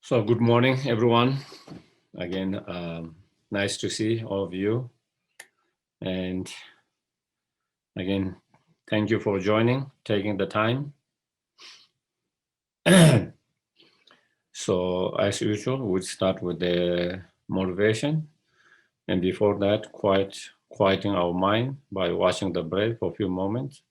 So good morning, everyone. Again, nice to see all of you. And again, thank you for joining, taking the time. So as usual, we'll start with the motivation. And before that, quieting our mind by watching the breath for a few moments.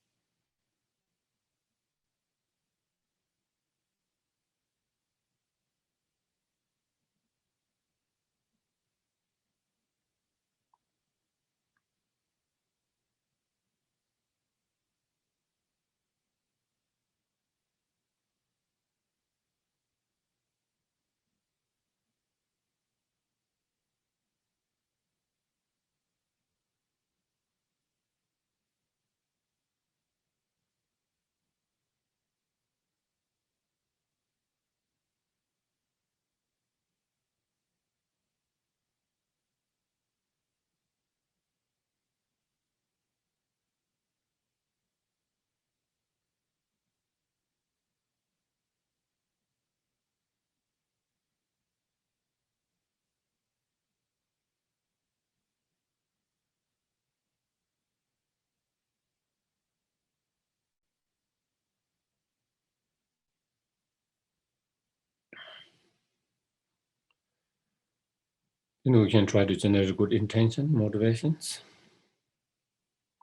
We can try to generate good intention, motivations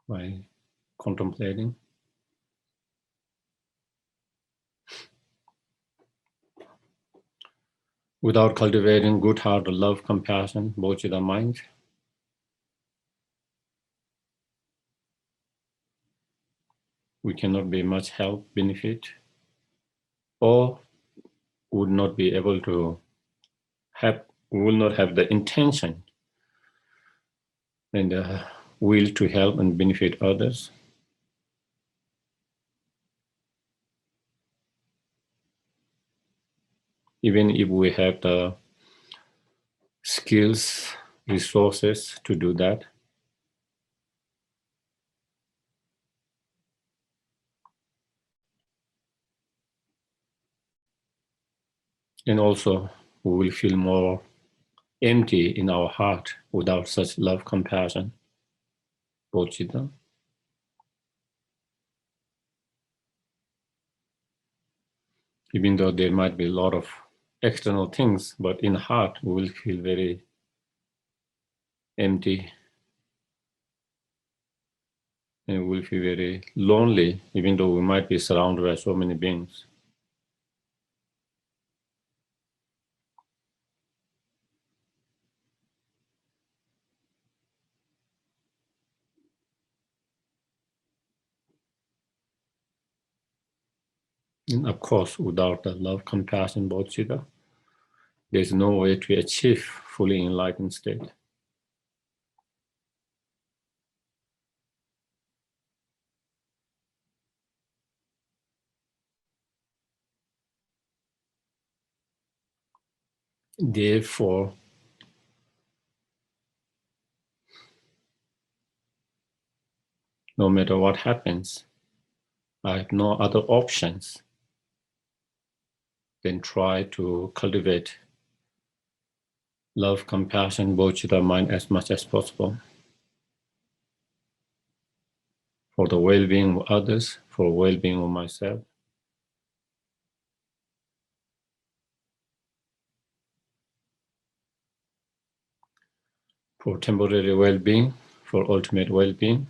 by contemplating. Without cultivating good heart, love, compassion, both in the mind, we cannot be much help, benefit, or would not be able to have, we will not have the intention and the will to help and benefit others. Even if we have the skills, resources to do that, and also we will feel more empty in our heart without such love, compassion, bodhicitta. Even though there might be a lot of external things, but in heart we will feel very empty and we will feel very lonely, even though we might be surrounded by so many beings. And of course, without the love, compassion, bodhicitta, there's no way to achieve fully enlightened state. Therefore, no matter what happens, I have no other options than try to cultivate love, compassion, bodhicitta mind as much as possible for the well-being of others, for well-being of myself. For temporary well-being, for ultimate well-being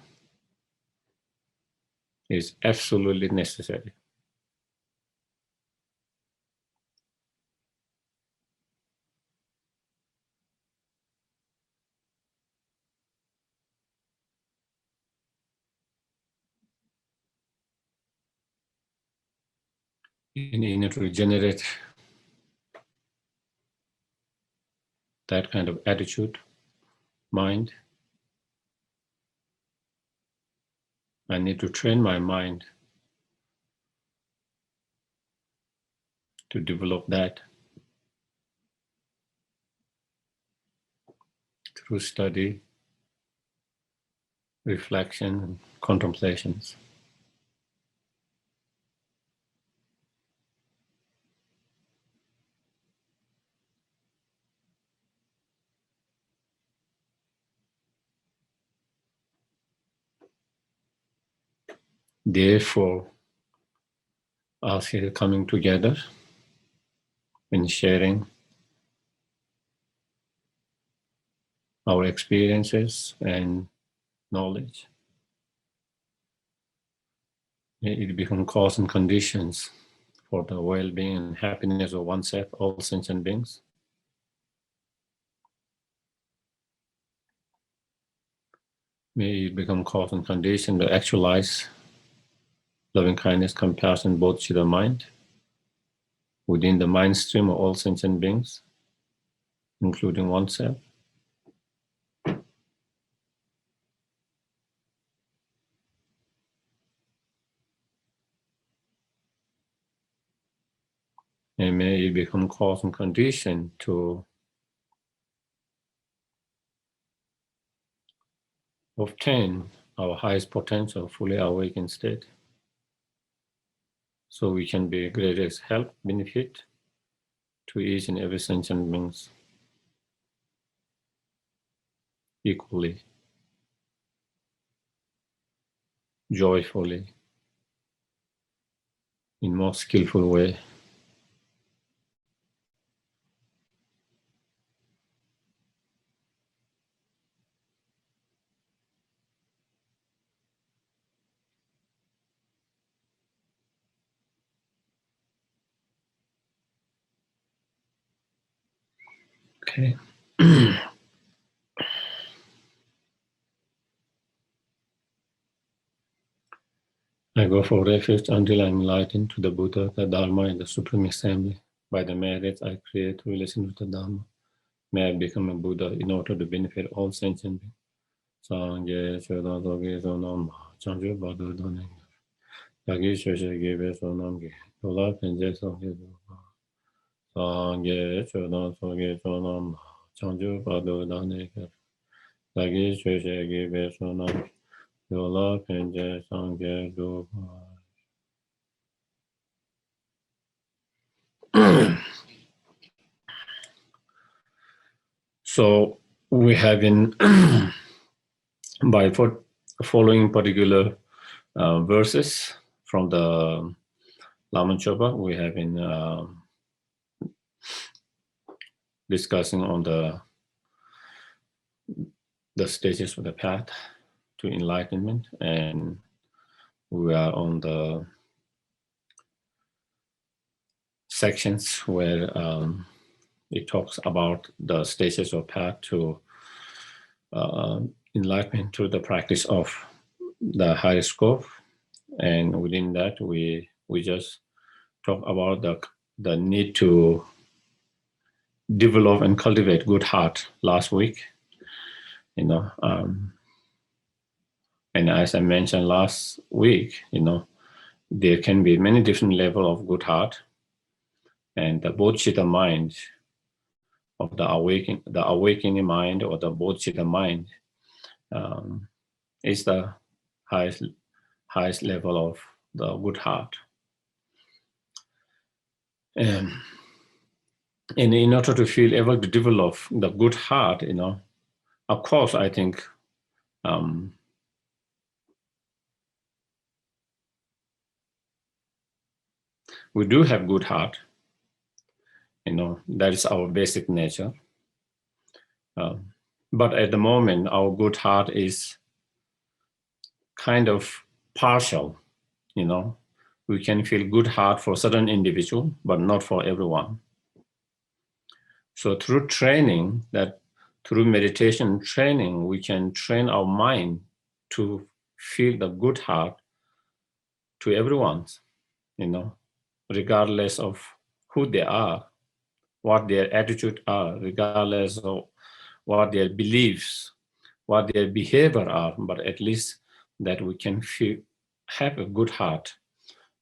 is absolutely necessary. In order to generate that kind of attitude, mind, I need to train my mind to develop that through study, reflection, and contemplations. Therefore, us here coming together and sharing our experiences and knowledge, it become cause and conditions for the well-being and happiness of oneself, all sentient beings. May it become cause and condition to actualize loving kindness, compassion, bodhicitta mind within the mind stream of all sentient beings, including oneself. And may it become cause and condition to obtain our highest potential, fully awakened state, so we can be greatest help, benefit to each and every sentient beings equally, joyfully, in most skillful way. Okay. I go for refuge until I am enlightened to the Buddha, the Dharma, and the Supreme Assembly. By the merits I create to listen to the Dharma, may I become a Buddha in order to benefit all sentient beings. Sangye Chodan Soge Sonam Chanju Badu Done Yagi Shoshe Gibe Sonam Ge Dola Penje Soge Sangye Chodan Soge Sonam Chanju Badu Done Yagi Shoshe Gibe Sonam Dola Penje Sange Do. So we have been by following particular verses from the Laman Chopa, we have been discussing on the stages of the path to enlightenment, and we are on the sections where it talks about the stages of path to enlightenment through the practice of the higher scope, and within that we just talk about the need to develop and cultivate good heart last week, and as I mentioned last week, there can be many different levels of good heart, and the bodhicitta mind of the awakening mind, or the bodhicitta mind, is the highest level of the good heart. And in order to feel able to develop the good heart, of course, I think we do have good heart. That is our basic nature. But at the moment, our good heart is kind of partial. We can feel good heart for certain individual, but not for everyone. So through training, through meditation training, we can train our mind to feel the good heart to everyone, regardless of who they are, what their attitude are, regardless of what their beliefs, what their behavior are, but at least that we can have a good heart,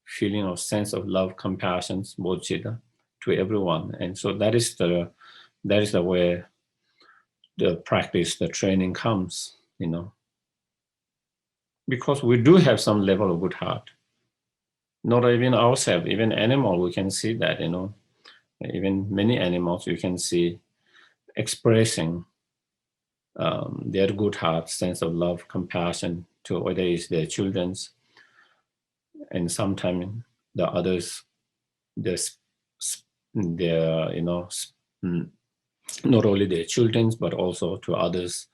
feeling of sense of love, compassion, bodhicitta to everyone. And so that is the way the practice, the training comes, because we do have some level of good heart. Not even ourselves, even animal, we can see that, even many animals you can see expressing their good heart, sense of love, compassion to whether it's their children's, and sometimes the others, they're not only their children, but also to others,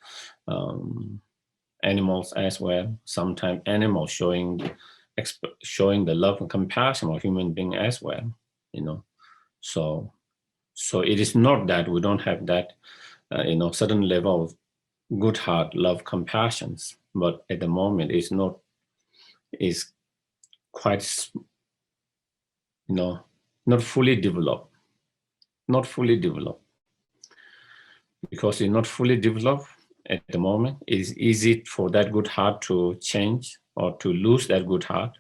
animals as well. Sometimes animals showing the love and compassion of human being as well. So it is not that we don't have that certain level of good heart, love, compassions, but at the moment it's not, is quite not fully developed, because it's not fully developed at the moment. It's easy for that good heart to change or to lose that good heart.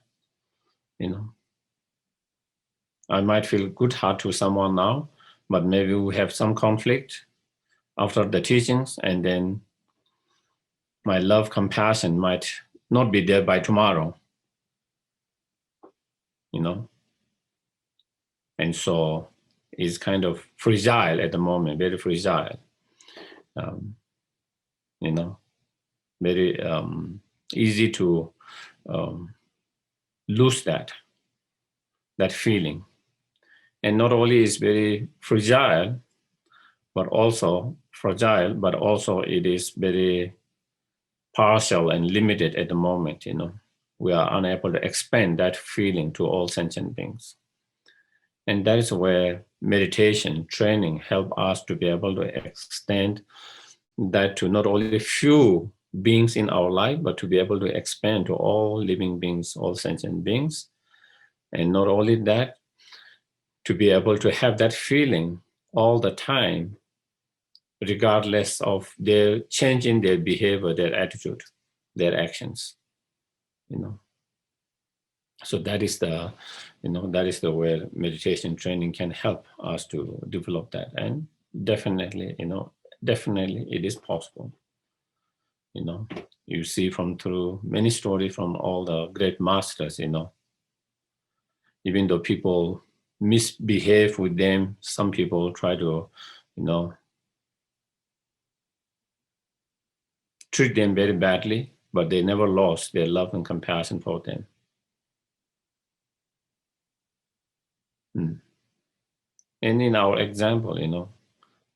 I might feel good heart to someone now, but maybe we have some conflict after the teachings, and then my love, compassion might not be there by tomorrow, and so it's kind of fragile at the moment, very fragile, very easy to lose that feeling. And not only is very fragile, but also it is very partial and limited at the moment. We are unable to expand that feeling to all sentient beings. And that is where meditation training help us to be able to extend that to not only a few beings in our life, but to be able to expand to all living beings, all sentient beings. And not only that, to be able to have that feeling all the time, regardless of their change in their behavior, their attitude, their actions. So that is the where meditation training can help us to develop that. And definitely it is possible. You see through many stories from all the great masters, even though people misbehave with them, some people try to treat them very badly, but they never lost their love and compassion for them. And in our example,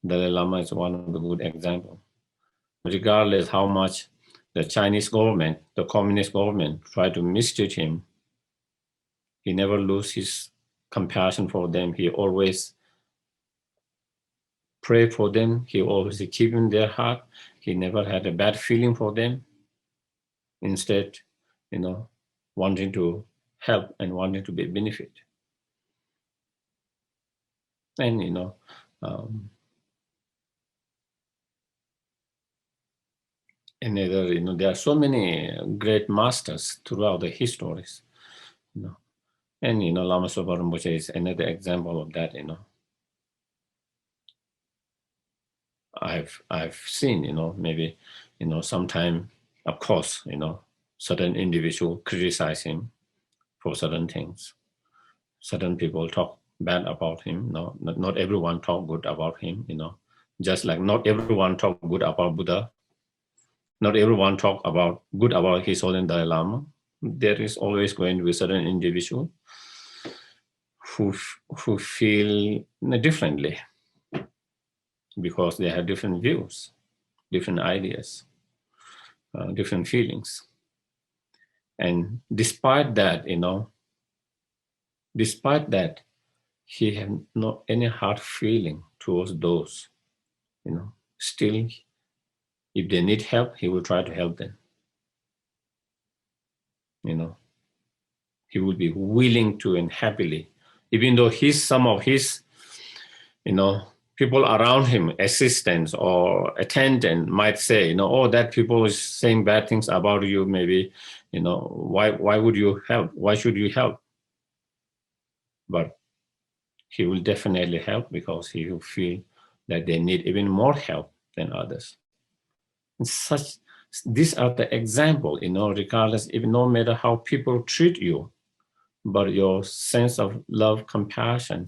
Dalai Lama is one of the good examples. Regardless how much the Chinese government, the communist government, try to mistreat him, he never lose his compassion for them. He always pray for them. He always keep in their heart. He never had a bad feeling for them. Instead, wanting to help and wanting to be benefit. And another, there are so many great masters throughout the histories, and Lama Zopa Rinpoche is another example of that. I've seen, maybe, sometime, of course, certain individual criticize him for certain things. Certain people talk bad about him. Not everyone talk good about him. Just like not everyone talk good about Buddha. Not everyone talk good about His Holiness Dalai Lama. There is always going to be certain individual who feel differently because they have different views, different ideas, different feelings. And despite that, he had not any hard feeling towards those, still, if they need help, he will try to help them. He will be willing to and happily, even though some of his, people around him, assistants or attendant might say, oh, that people is saying bad things about you, maybe, why would you help? Why should you help? But he will definitely help because he will feel that they need even more help than others. And these are the example, regardless, even no matter how people treat you, but your sense of love, compassion,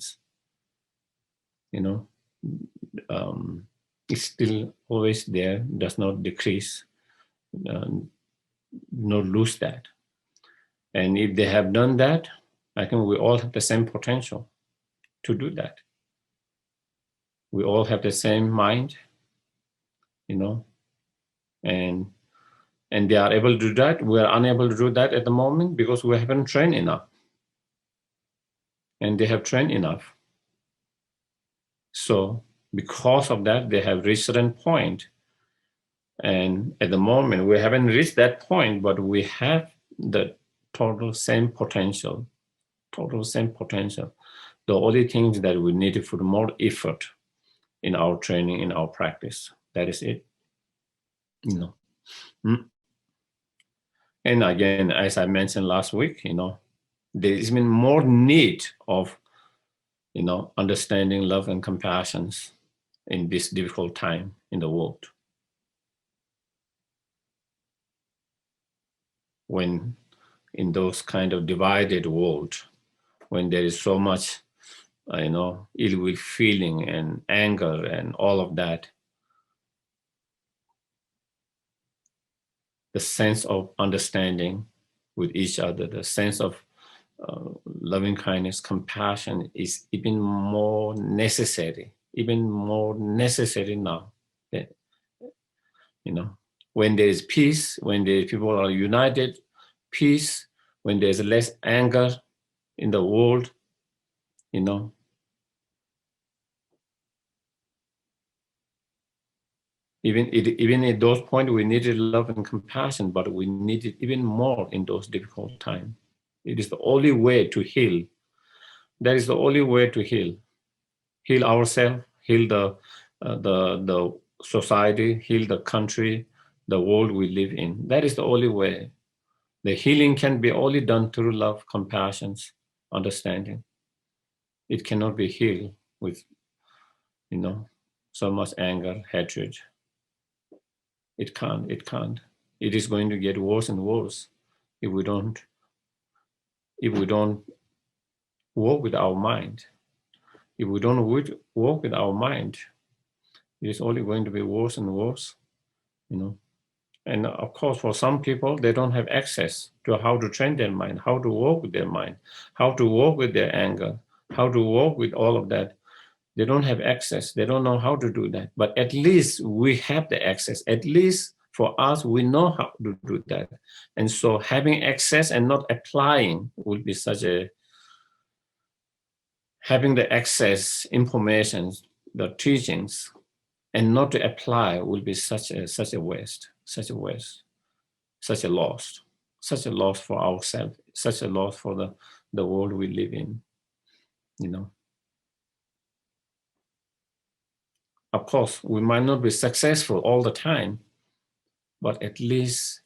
is still always there, does not decrease, not lose that. And if they have done that, I think we all have the same potential to do that. We all have the same mind, and they are able to do that. We are unable to do that at the moment because we haven't trained enough. And they have trained enough. So because of that, they have reached a certain point. And at the moment, we haven't reached that point, but we have the total same potential. The only thing is that we need to put more effort in our training, in our practice. That is it. And again, as I mentioned last week, there is even more need of, understanding, love, and compassion in this difficult time in the world. When in those kind of divided world, when there is so much, ill will feeling and anger and all of that, the sense of understanding with each other, the sense of loving kindness, compassion is even more necessary now. When there is peace, when the people are united, peace, when there's less anger in the world, even at those points, we needed love and compassion, but we need it even more in those difficult times. It is the only way to heal. That is the only way to heal. Heal ourselves, heal the society, heal the country, the world we live in. That is the only way. The healing can be only done through love, compassion, understanding. It cannot be healed with, so much anger, hatred. It can't. It is going to get worse and worse if we don't work with our mind. If we don't work with our mind, it is only going to be worse and worse, And of course, for some people, they don't have access to how to train their mind, how to work with their mind, how to work with their anger, how to work with all of that. They don't have access. They don't know how to do that. But at least we have the access. At least for us, we know how to do that. And so having access and not applying will be having the access, information, the teachings, and not to apply will be such a waste, such a loss for ourselves, such a loss for the world we live in, Of course, we might not be successful all the time, but at least,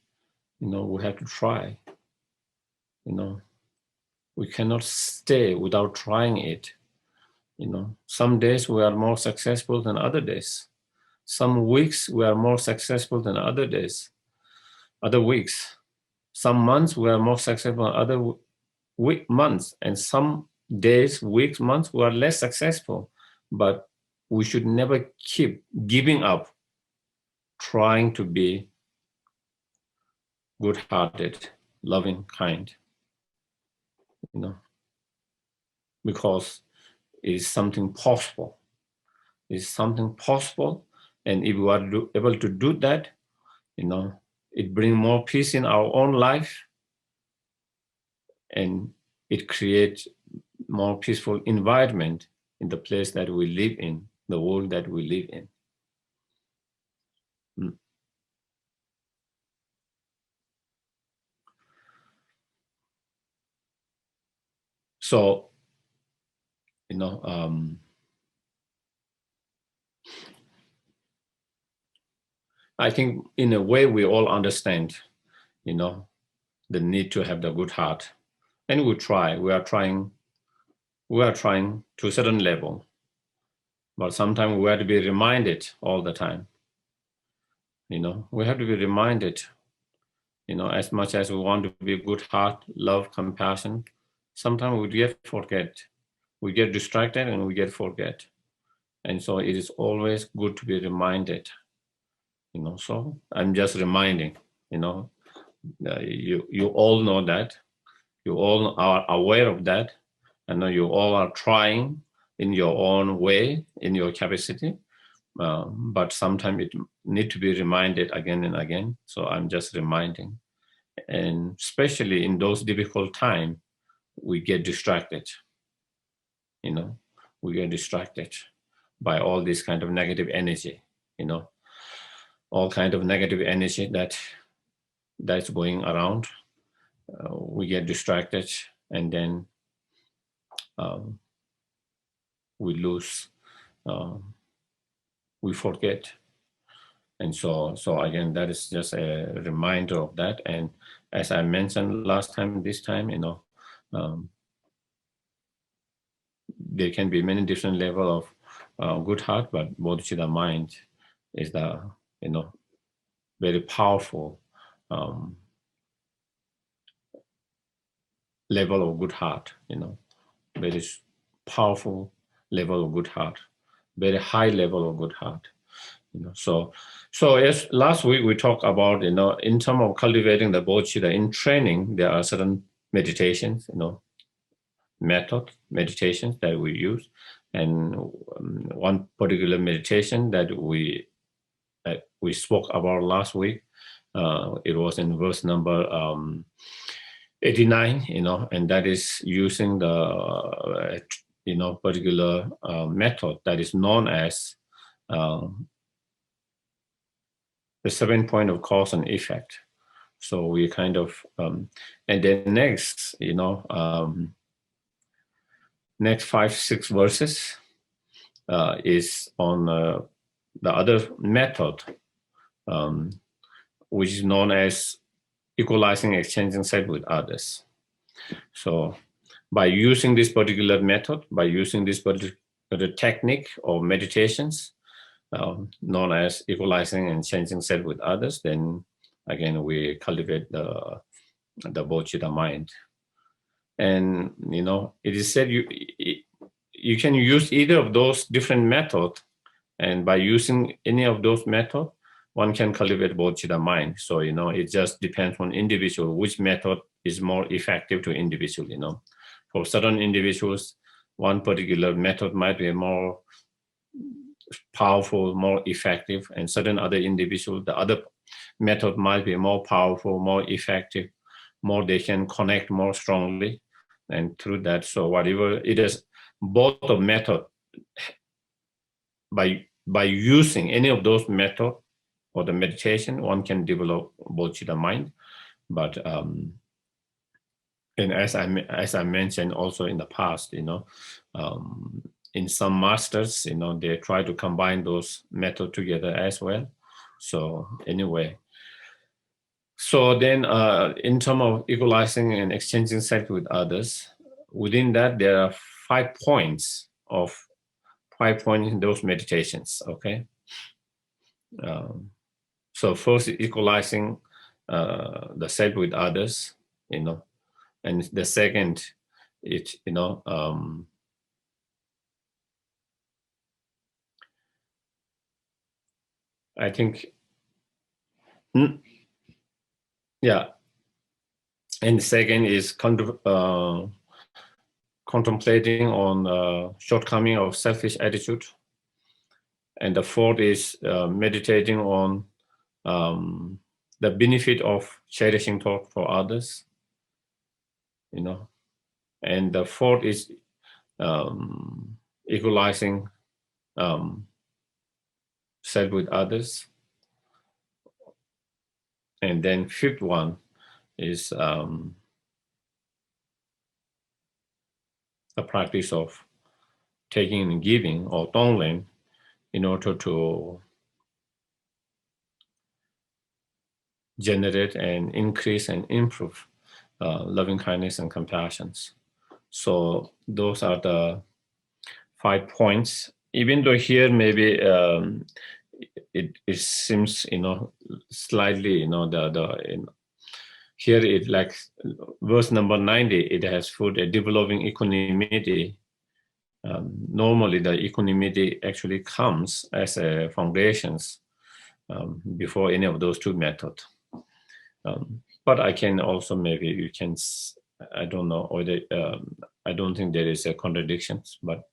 we have to try, We cannot stay without trying it, Some days we are more successful than other days. Some weeks we are more successful than other weeks. Some months we are more successful than other months, and some days, weeks, months we are less successful. But we should never keep giving up trying to be good-hearted, loving, kind, because it is something possible. It's something possible, and if we are able to do that, it brings more peace in our own life, and it creates more peaceful environment in the place that we live in, the world that we live in. So, I think in a way we all understand, the need to have the good heart, and we are trying to a certain level, but sometimes we have to be reminded all the time. We have to be reminded, as much as we want to be good heart, love, compassion, sometimes we get distracted and we get forget. And so it is always good to be reminded, so I'm just reminding, you all know that, You all are aware of that, and you all are trying in your own way, in your capacity. But sometimes it need to be reminded again and again. So I'm just reminding. And especially in those difficult times, we get distracted. We get distracted by all this kind of negative energy, all kind of negative energy that's going around. We get distracted, and then we lose, we forget. And so again, that is just a reminder of that. And as I mentioned last time, this time, there can be many different level of good heart, but bodhicitta mind is the very powerful level of good heart. Very powerful level of good heart, very high level of good heart. So as last week we talked about, in terms of cultivating the bodhicitta in training, there are certain meditations, meditations that we use. And one particular meditation that we spoke about last week, it was in verse number 89, and that is using the particular method that is known as the 7 point of cause and effect. So we kind of and then next, next 5-6 verses is on the other method, which is known as equalizing, exchanging self with others. So by using this particular method, by using this particular technique or meditations, known as equalizing and changing self with others, then again we cultivate the bodhicitta mind. And it is said you can use either of those different methods, and by using any of those methods, one can cultivate bodhicitta mind. So it just depends on individual which method is more effective to individual. For certain individuals, one particular method might be more powerful, more effective, and certain other individuals, the other method might be more powerful, more effective, more they can connect more strongly, and through that, so whatever it is, both of method, by using any of those method or the meditation, one can develop bodhicitta mind. But and as I mentioned also in the past, in some masters, they try to combine those methods together as well. So anyway, so then in terms of equalizing and exchanging self with others, within that there are 5 points in those meditations. Okay. So first, equalizing the self with others, and the second, I think, yeah. And the second is contemplating on shortcoming of selfish attitude. And the fourth is meditating on the benefit of cherishing thought for others, And the fourth is equalizing self with others. And then fifth one is the practice of taking and giving, or tonglen, in order to generate and increase and improve loving kindness and compassion. So those are the 5 points. Even though here maybe it seems slightly here it, like verse number 90, it has put a developing equanimity. Normally the equanimity actually comes as a foundations before any of those two methods. But I can also, maybe you can I don't know, or I don't think there is a contradictions, but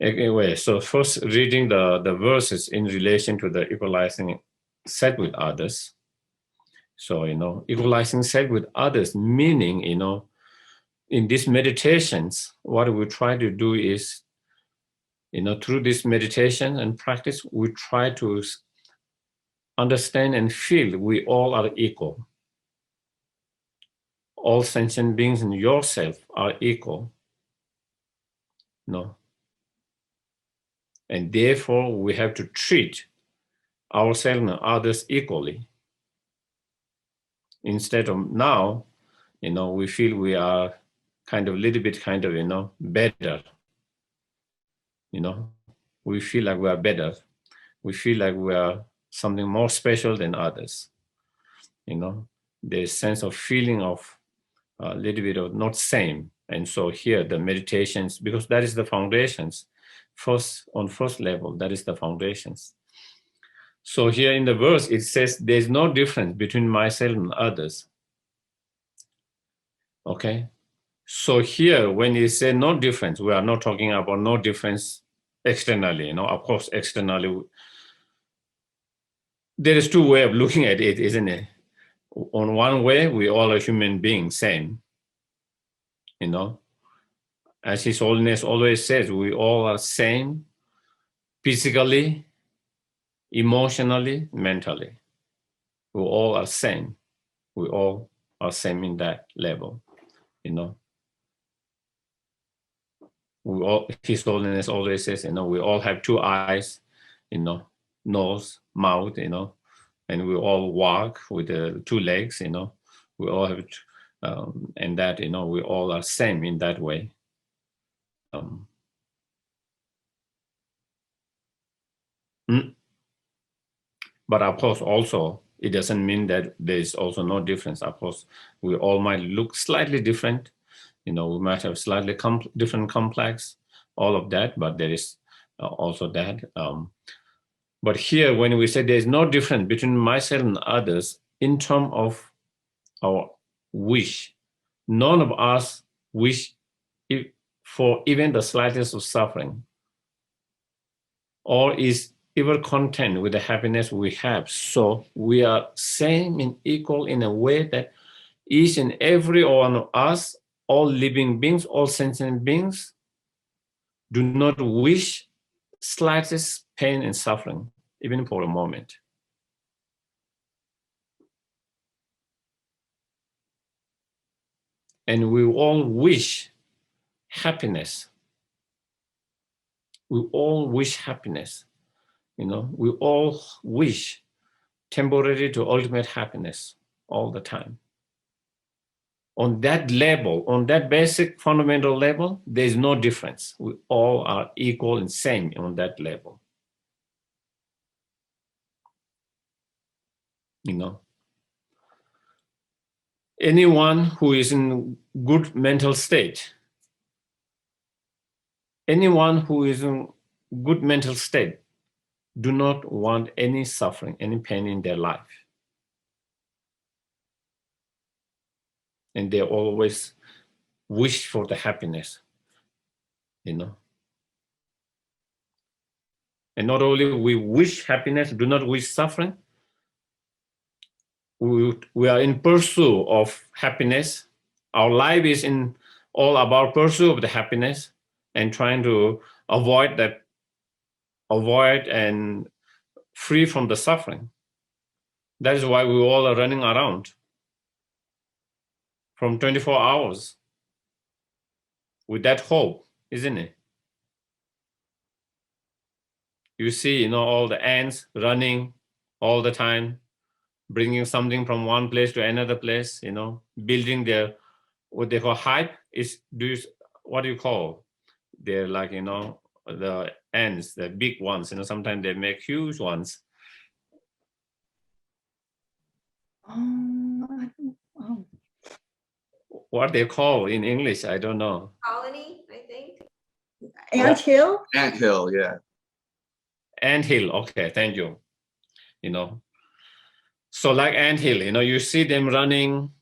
anyway, so first reading the verses in relation to the equalizing self with others. So, equalizing self with others, meaning, in these meditations, what we try to do is, through this meditation and practice, we try to understand and feel we all are equal. All sentient beings and yourself are equal. No. And therefore, we have to treat ourselves and others equally. Instead of now, we feel we are kind of a little bit better. We feel like we are better. We feel like we are something more special than others. The sense of feeling of a little bit of not same. And so here the meditations, because that is the foundations. On first level, that is the foundations. So here in the verse, it says there's no difference between myself and others. Okay. So here, when you say no difference, we are not talking about no difference externally. Of course, externally, there is two ways of looking at it, isn't it? On one way, we all are human beings, same. As His Holiness always says, we all are same, physically, emotionally, mentally. We all are same. We all are same in that level. His Holiness always says, we all have two eyes, nose, mouth, and we all walk with the two legs, we all have, and that, we all are same in that way. But of course, also, it doesn't mean that there is also no difference. Of course, we all might look slightly different. We might have slightly different complex, all of that, but there is also that. But here, when we say there's no difference between myself and others in terms of our wish, none of us wish for even the slightest of suffering, or is ever content with the happiness we have. So we are same and equal in a way that each and every one of us, all living beings, all sentient beings, do not wish slightest pain and suffering, even for a moment. And we all wish happiness. We all wish happiness. We all wish temporary to ultimate happiness all the time. On that level, on that basic fundamental level, there is no difference. We all are equal and same on that level. Anyone who is in good mental state, do not want any suffering, any pain in their life. And they always wish for the happiness, And not only we wish happiness, do not wish suffering, we are in pursuit of happiness. Our life is in all about pursuit of the happiness and trying to avoid and free from the suffering. That is why we all are running around from 24 hours with that hope, isn't it? You see, all the ants running all the time, bringing something from one place to another place, building their, what they call hype is, what do you call? They're like, the ants, the big ones, sometimes they make huge ones. What they call in English, I don't know. Colony, I think. Anthill? Anthill, yeah. Anthill, okay, thank you. So like anthill, you see them running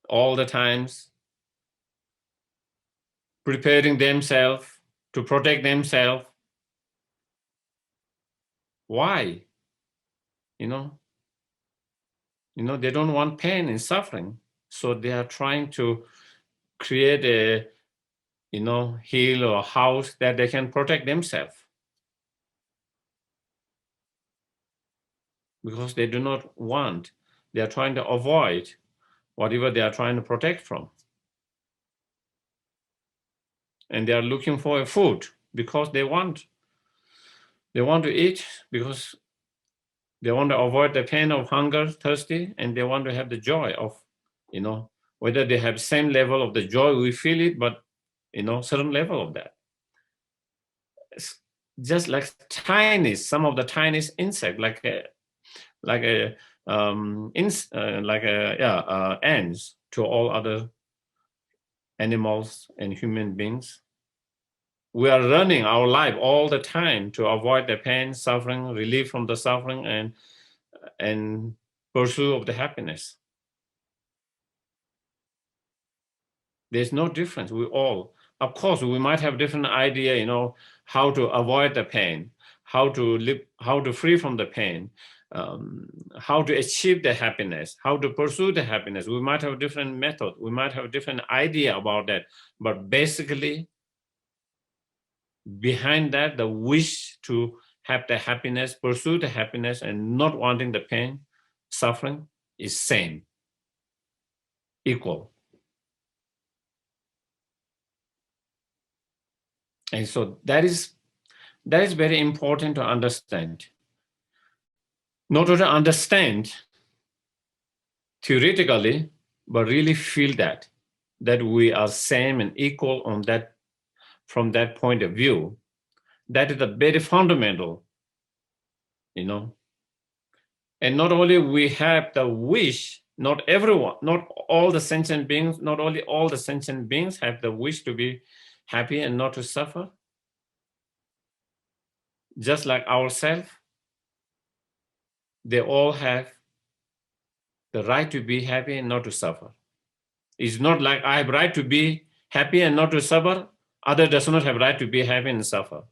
all the times, preparing themselves to protect themselves. Why? You know, they don't want pain and suffering. So they are trying to create a, hill or house that they can protect themselves. Because they do not want, they are trying to avoid whatever they are trying to protect from. And they are looking for a food because they want to eat, because they want to avoid the pain of hunger, thirsty, and they want to have the joy of, whether they have same level of the joy, we feel it, but, certain level of that. It's just like some of the tiniest insect, ants to all other animals and human beings. We are running our life all the time to avoid the pain, suffering, relief from the suffering, and pursuit of the happiness. There's no difference. We all, of course, we might have different idea, how to avoid the pain, how to live, how to free from the pain, how to achieve the happiness, how to pursue the happiness. We might have different method. We might have different idea about that. But basically, behind that, the wish to have the happiness, pursue the happiness, and not wanting the pain, suffering is same, equal. And so that is very important to understand. Not to understand theoretically, but really feel that we are same and equal on that, from that point of view. That is a very fundamental, And not only we have the wish, not everyone, not all the sentient beings, not only all the sentient beings have the wish to be happy and not to suffer. Just like ourselves, they all have the right to be happy and not to suffer. It's not like I have right to be happy and not to suffer. Other does not have right to be happy and suffer.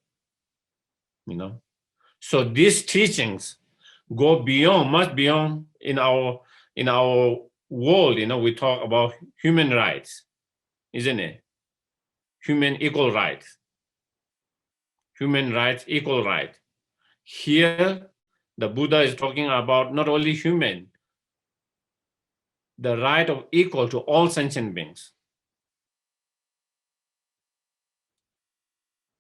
So these teachings go beyond, much beyond in our world. We talk about human rights, isn't it? Human equal rights. Human rights, equal right. Here, the Buddha is talking about not only human, the right of equal to all sentient beings.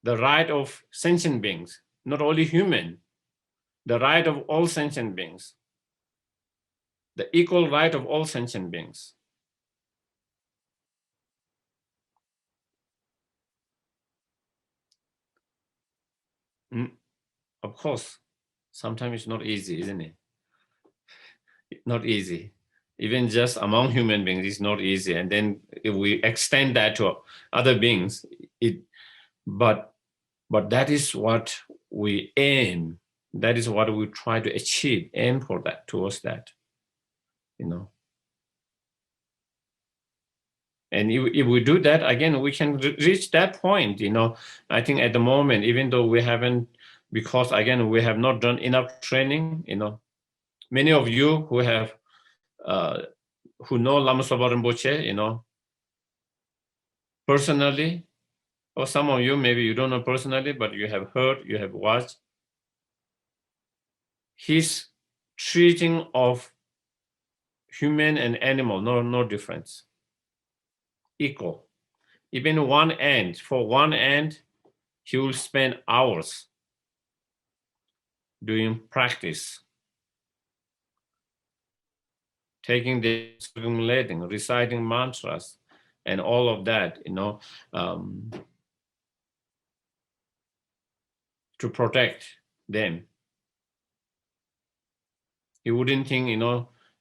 The right of sentient beings, not only human, the right of all sentient beings. The equal right of all sentient beings. Of course, sometimes it's not easy, isn't it? Not easy. Even just among human beings, it's not easy. And then if we extend that to other beings, but that is what we aim. That is what we try to achieve, aim for that, towards that, And if we do that, again, we can reach that point, I think at the moment, even though we haven't, because again, we have not done enough training, many of you who have, who know Lama Sopa Rinpoche, personally, or some of you, maybe you don't know personally, but you have heard, you have watched, his treating of human and animal, no difference, equal. Even for one ant, he will spend hours doing practice, taking the circumlating, reciting mantras, and all of that, to protect them. He wouldn't think,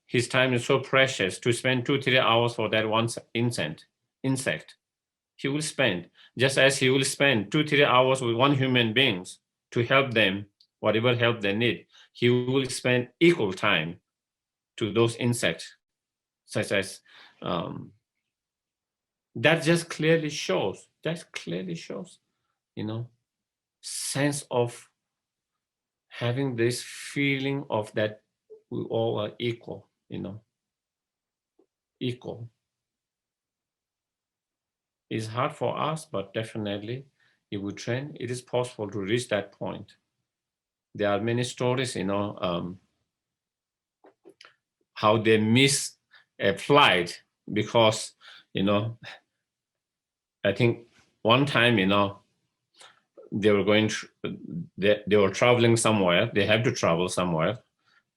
his time is so precious to spend 2-3 hours for that one insect. He will spend, just as he will spend 2-3 hours with one human beings to help them, whatever help they need. He will spend equal time to those insects, such as that just clearly shows, sense of having this feeling of that we all are equal, equal. It's hard for us, but definitely if we train, it is possible to reach that point. There are many stories, how they miss a flight because, I think one time, they were going, they were traveling somewhere. They have to travel somewhere.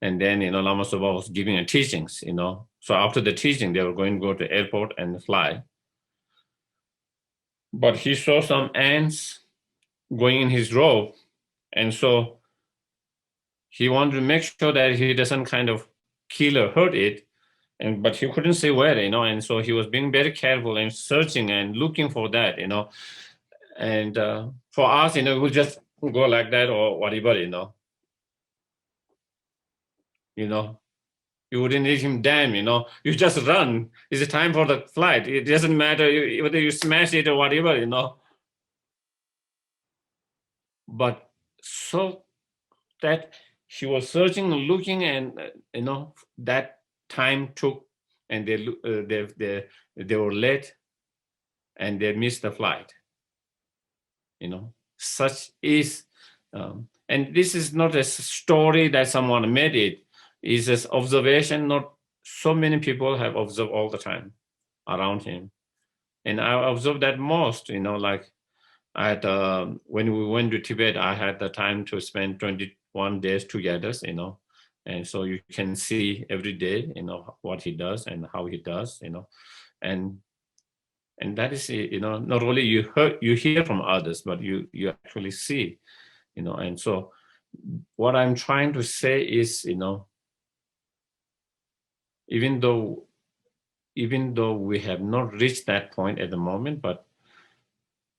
And then, Lama Soba was giving a teachings, So after the teaching, they were going to go to airport and fly. But he saw some ants going in his robe. And so he wanted to make sure that he doesn't kind of kill or hurt it. But he couldn't say where, and so he was being very careful and searching and looking for that, And for us, we'll just go like that or whatever, You wouldn't need him, damn, You just run. It's time for the flight. It doesn't matter whether you smash it or whatever, But so that he was searching and looking, and that time took, and they were late, and they missed the flight. Such is, and this is not a story that someone made it. It's just observation. Not so many people have observed all the time around him, and I observed that most. Like I had when we went to Tibet, I had the time to spend 21 days together. And so you can see every day, what he does and how he does. And that is, not only you hear from others, but you actually see, And so what I'm trying to say is, even though we have not reached that point at the moment, but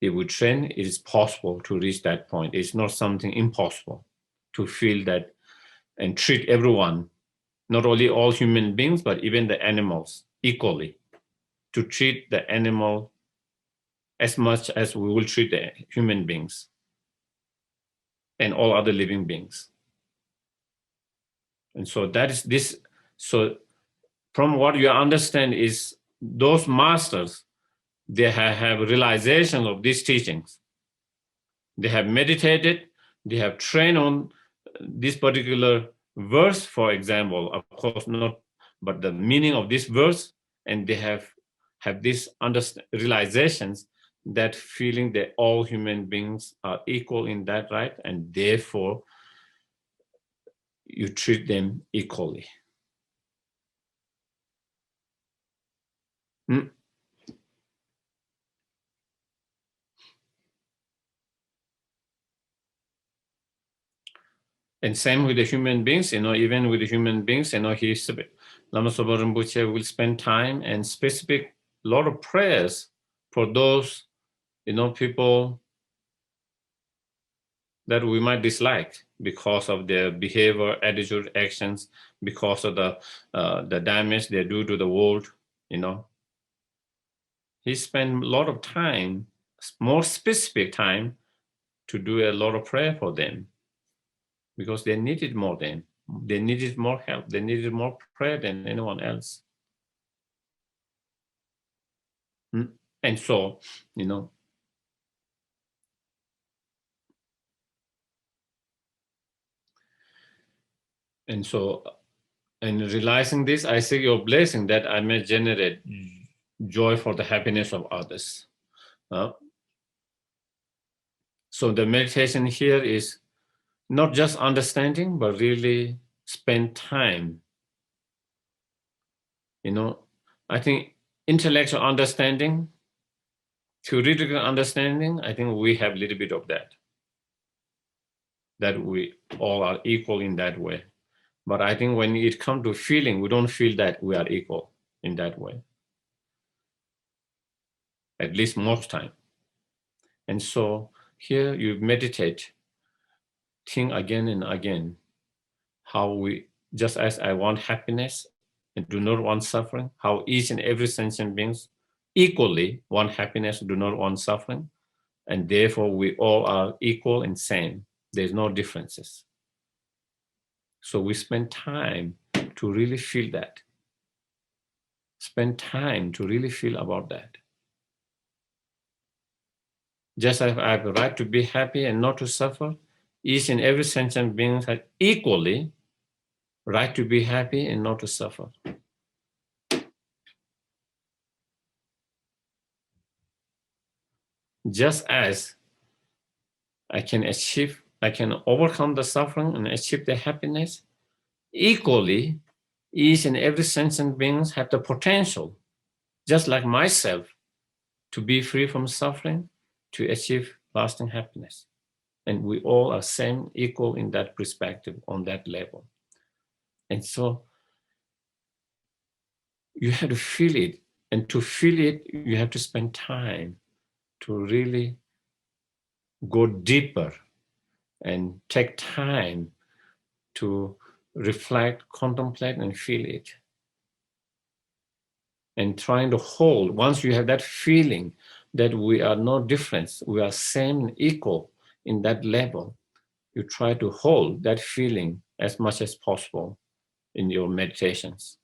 if we train, it is possible to reach that point. It's not something impossible to feel that and treat everyone, not only all human beings, but even the animals equally, to treat the animal as much as we will treat the human beings and all other living beings. And so that is this. So from what you understand is those masters, they have realization of these teachings. They have meditated, they have trained on this particular verse, for example, of course not, but the meaning of this verse, and they have these realizations, that feeling that all human beings are equal in that right, and therefore you treat them equally. Mm. And same with the human beings, even with the human beings, Lama Sopa Rinpoche will spend time and specific lot of prayers for those, people that we might dislike because of their behavior, attitude, actions, because of the damage they do to the world, He spent a lot of time, more specific time, to do a lot of prayer for them because they needed more than. They needed more help. They needed more prayer than anyone else. And so, and so, and realizing this, I seek your blessing that I may generate joy for the happiness of others. So the meditation here is not just understanding, but really spend time. I think intellectual understanding, theoretical understanding, I think we have a little bit of that we all are equal in that way. But I think when it comes to feeling, we don't feel that we are equal in that way, at least most time. And so here you meditate, think again and again, how we, just as I want happiness and do not want suffering, how each and every sentient beings equally want happiness, do not want suffering, and therefore we all are equal and same. There's no differences. So we spend time to really feel that. Spend time to really feel about that. Just as I have a right to be happy and not to suffer, each and every sentient being has equally right to be happy and not to suffer. Just as I can overcome the suffering and achieve the happiness, equally, each and every sentient being have the potential, just like myself, to be free from suffering, to achieve lasting happiness. And we all are same, equal in that perspective, on that level. And so you have to feel it. And to feel it, you have to spend time to really go deeper and take time to reflect, contemplate, and feel it. And trying to hold, once you have that feeling that we are no difference, we are same and equal in that level, you try to hold that feeling as much as possible in your meditations,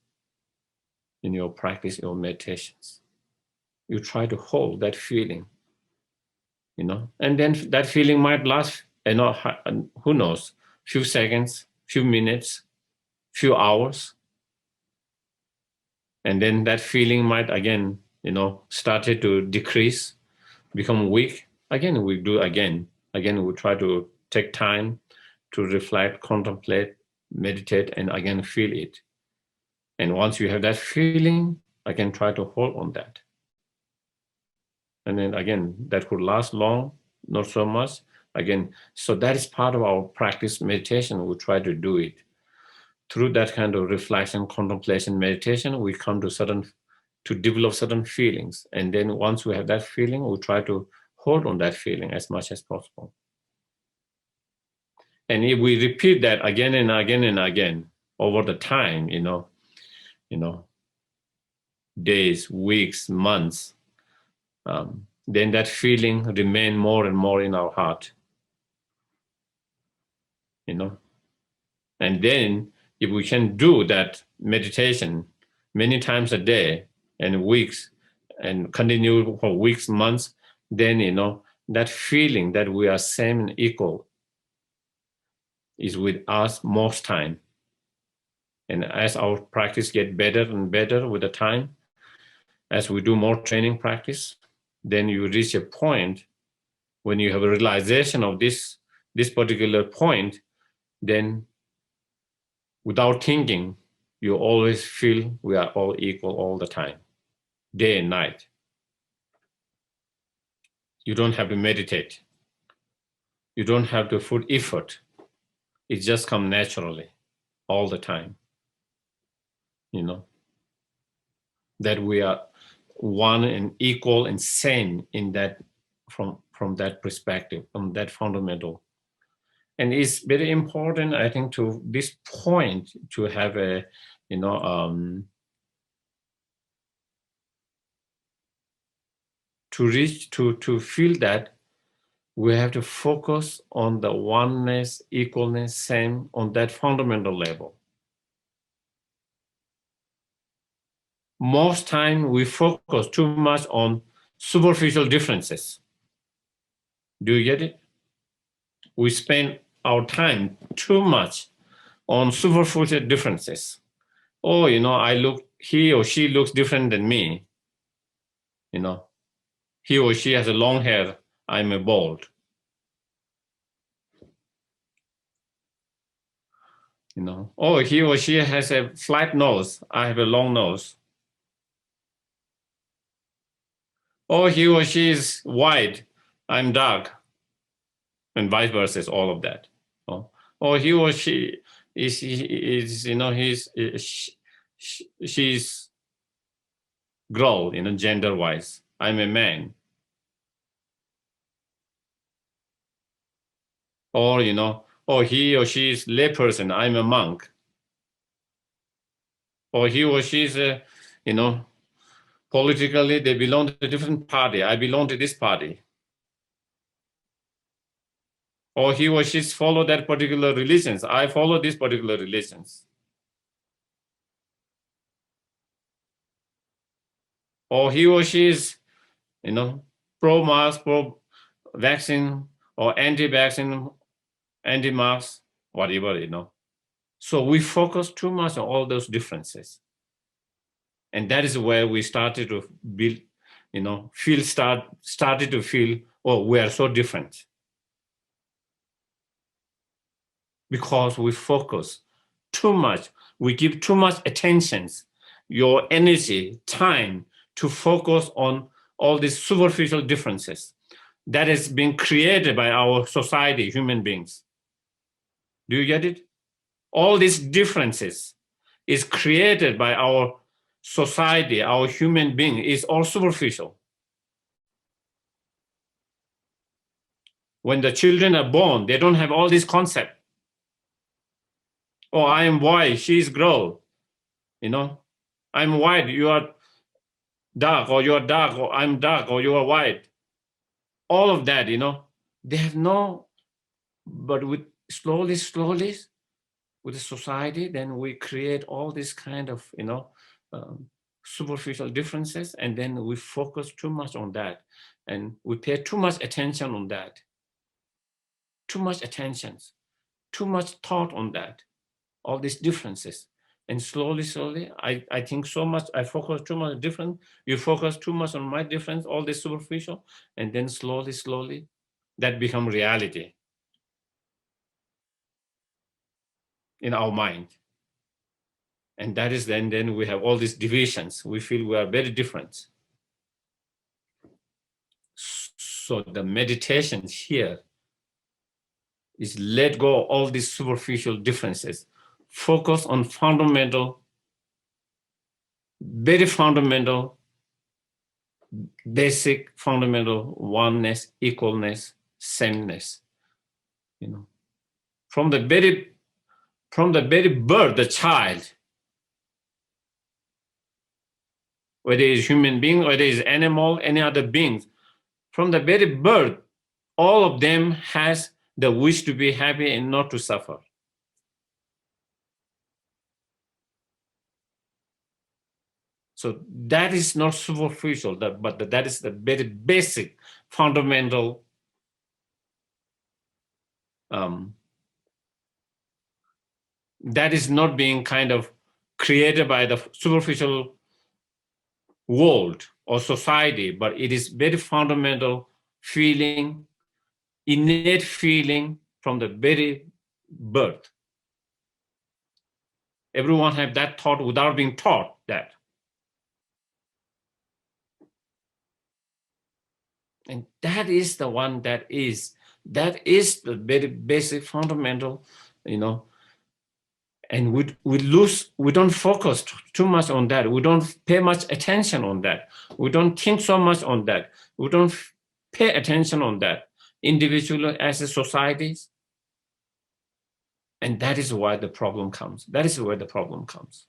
in your practice, your meditations. You try to hold that feeling, and then that feeling might last, who knows, few seconds, few minutes, few hours. And then that feeling might again, started to decrease, become weak. Again, we do again. Again, we try to take time to reflect, contemplate, meditate, and again feel it. And once you have that feeling, again try to hold on that. And then again, that could last long, not so much. Again, so that is part of our practice meditation. We try to do it. Through that kind of reflection, contemplation, meditation, we come to develop certain feelings. And then once we have that feeling, we try to hold on that feeling as much as possible. And if we repeat that again and again and again over the time, days, weeks, months, then that feeling remain more and more in our heart, And then if we can do that meditation many times a day and weeks and continue for weeks, months, then, that feeling that we are same and equal is with us most time. And as our practice get better and better with the time, as we do more training practice, then you reach a point when you have a realization of this particular point, then without thinking, you always feel we are all equal all the time, day and night. You don't have to meditate. You don't have to put effort. It just comes naturally all the time, that we are one and equal and same in that, from that perspective, from that fundamental. And it's very important, I think, to this point to have a, to reach, to feel that we have to focus on the oneness, equalness, same, on that fundamental level. Most time we focus too much on superficial differences. Do you get it? We spend our time too much on superficial differences. Oh, he or she looks different than me. He or she has a long hair, I'm a bald. Oh, he or she has a flat nose, I have a long nose. Oh, he or she is white, I'm dark. And vice versa, all of that. Or he or she she's girl, gender-wise. I'm a man. Or, he or she is layperson, I'm a monk. Or he or she is Politically, they belong to a different party. I belong to this party. Or he or she follow that particular religions. I follow these particular religions. Or he or she is, pro-mask, pro-vaccine, or anti-vaccine, anti-mask, whatever. So we focus too much on all those differences. And that is where we started to build, started to feel, oh, we are so different. Because we focus too much, we give too much attention, your energy, time to focus on all these superficial differences that has been created by our society, human beings. Do you get it? All these differences is created by our society, our human being, is all superficial. When the children are born, they don't have all this concept. Oh, I am boy, she is girl. I'm white, you are dark, or you are dark, or I'm dark, or you are white. All of that, they have no, but with slowly, with the society, then we create all this kind of, superficial differences, and then we focus too much on that, and we pay too much attention on that, too much attention, too much thought on that, all these differences. And slowly, I think so much, I focus too much different, you focus too much on my difference, all this superficial, and then slowly, that become reality in our mind. And that is then we have all these divisions. We feel we are very different. So the meditation here is let go of all these superficial differences. Focus on fundamental, very fundamental, basic, fundamental oneness, equalness, sameness. From the very birth, the child, whether it is human being, whether it is animal, any other beings, from the very birth, all of them has the wish to be happy and not to suffer. So that is not superficial, but that is the very basic, fundamental that is not being kind of created by the superficial world or society, but it is very fundamental feeling, innate feeling from the very birth. Everyone have that thought without being taught that. And that is the one that is the very basic fundamental, and we don't focus too much on that. We don't pay much attention on that. We don't think so much on that. We don't pay attention on that individually as a societies. And that is why the problem comes. That is where the problem comes.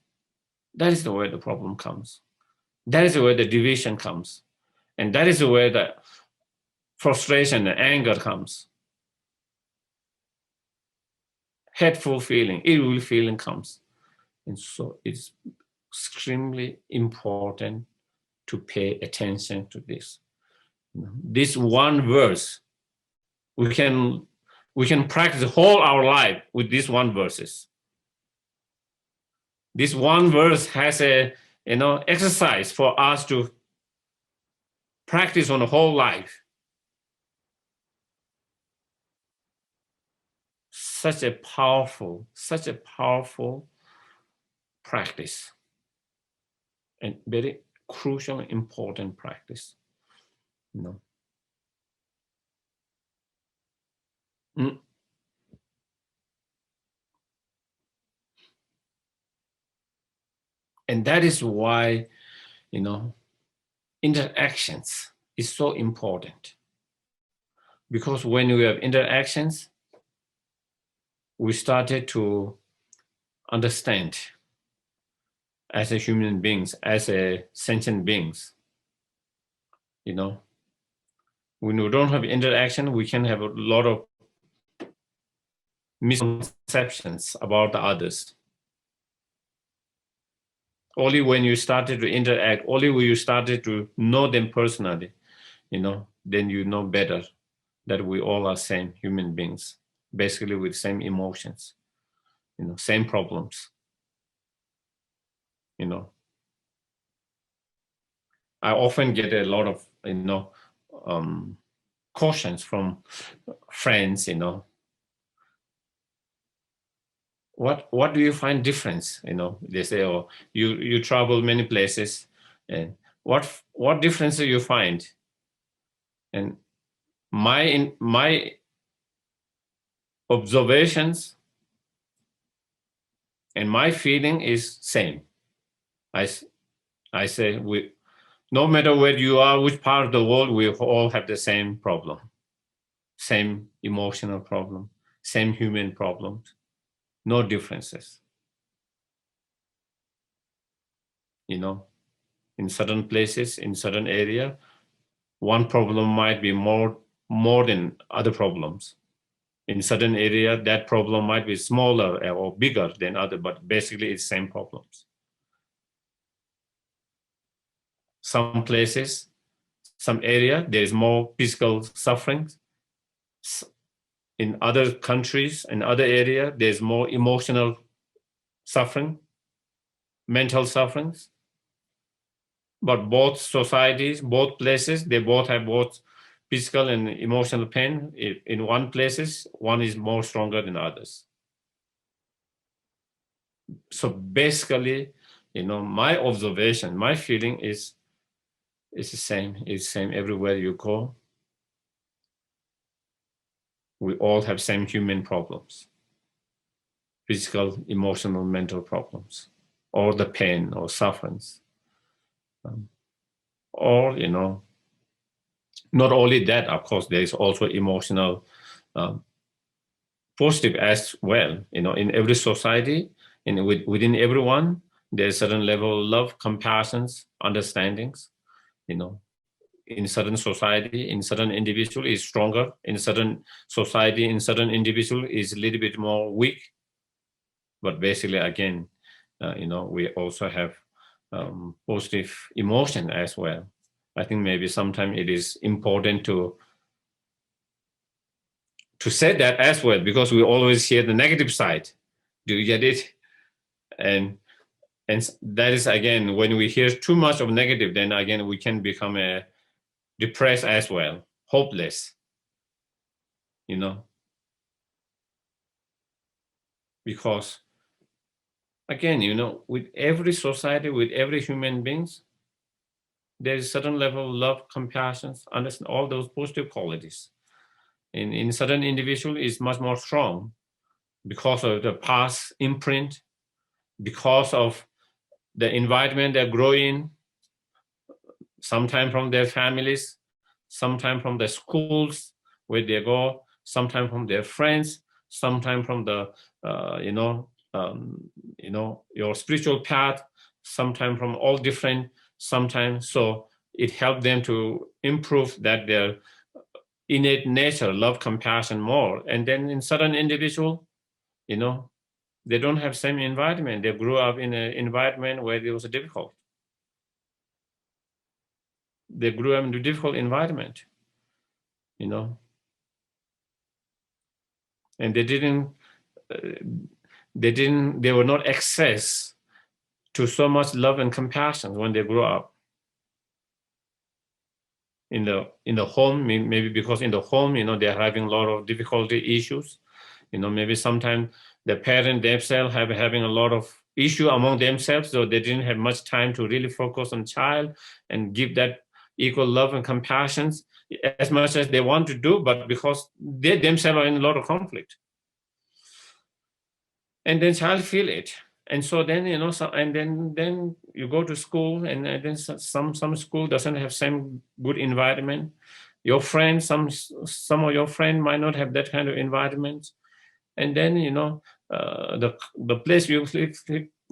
That is the way the problem comes. That is where the division comes. And that is where the frustration and anger comes. Hateful feeling, evil feeling comes. And so it's extremely important to pay attention to this. This one verse, we can practice whole our life with these one verses. This one verse has a exercise for us to practice on the whole life. Such a powerful practice, and very crucial, important practice. And that is why, interactions is so important. Because when we have interactions, we started to understand as a human beings, as a sentient beings. You know, when we don't have interaction, we can have a lot of misconceptions about the others. Only when you started to interact, only when you started to know them personally, you know, then you know better that we all are same human beings, basically with same emotions, you know, same problems, you know. I often get a lot of, you know, cautions from friends, you know. What do you find difference? You know, they say, oh, you travel many places, and what difference do you find? And my observations and my feeling is same. I say we, no matter where you are, which part of the world, we all have the same problem, same emotional problem, same human problems, no differences. You know, in certain places, in certain area, one problem might be more than other problems. In certain area, that problem might be smaller or bigger than other, but basically it's same problems. Some places, some area, there is more physical suffering. In other countries, in other area, there's more emotional suffering, mental sufferings. But both societies, both places, they both have both physical and emotional pain. In one places, one is more stronger than others. So basically, you know, my observation, my feeling is the same. It's the same everywhere you go. We all have same human problems, physical, emotional, mental problems, or the pain or sufferings. Or, you know, not only that, of course, there is also emotional positive as well. You know, in every society, within everyone, there's a certain level of love, compassions, understandings. You know, in certain society, in certain individual is stronger. In certain society, in certain individual is a little bit more weak. But basically, again, you know, we also have positive emotion as well. I think maybe sometimes it is important to say that as well, because we always hear the negative side. Do you get it? And that is, again, when we hear too much of negative, then again we can become depressed as well, hopeless. You know, because again, you know, with every society, with every human beings, there is a certain level of love, compassion, understand all those positive qualities. In certain individual is much more strong because of the past imprint, because of the environment they grow in, sometimes from their families, sometimes from the schools where they go, sometimes from their friends, sometimes from the your spiritual path, sometimes from all different, sometimes. So it helped them to improve that their innate nature, love, compassion more. And then in certain individual, you know, they don't have same environment. They grew up in an environment where it was difficult. They grew up in a difficult environment, you know, and they were not access to so much love and compassion when they grew up. In the home, maybe because in the home, you know, they're having a lot of difficulty issues. You know, maybe sometimes the parent themselves having a lot of issue among themselves, so they didn't have much time to really focus on child and give that equal love and compassion as much as they want to do, but because they themselves are in a lot of conflict. And then child feel it. And so then, you know, and then you go to school, and then some school doesn't have same good environment. Your friends, some of your friends might not have that kind of environment. And then, you know, the place you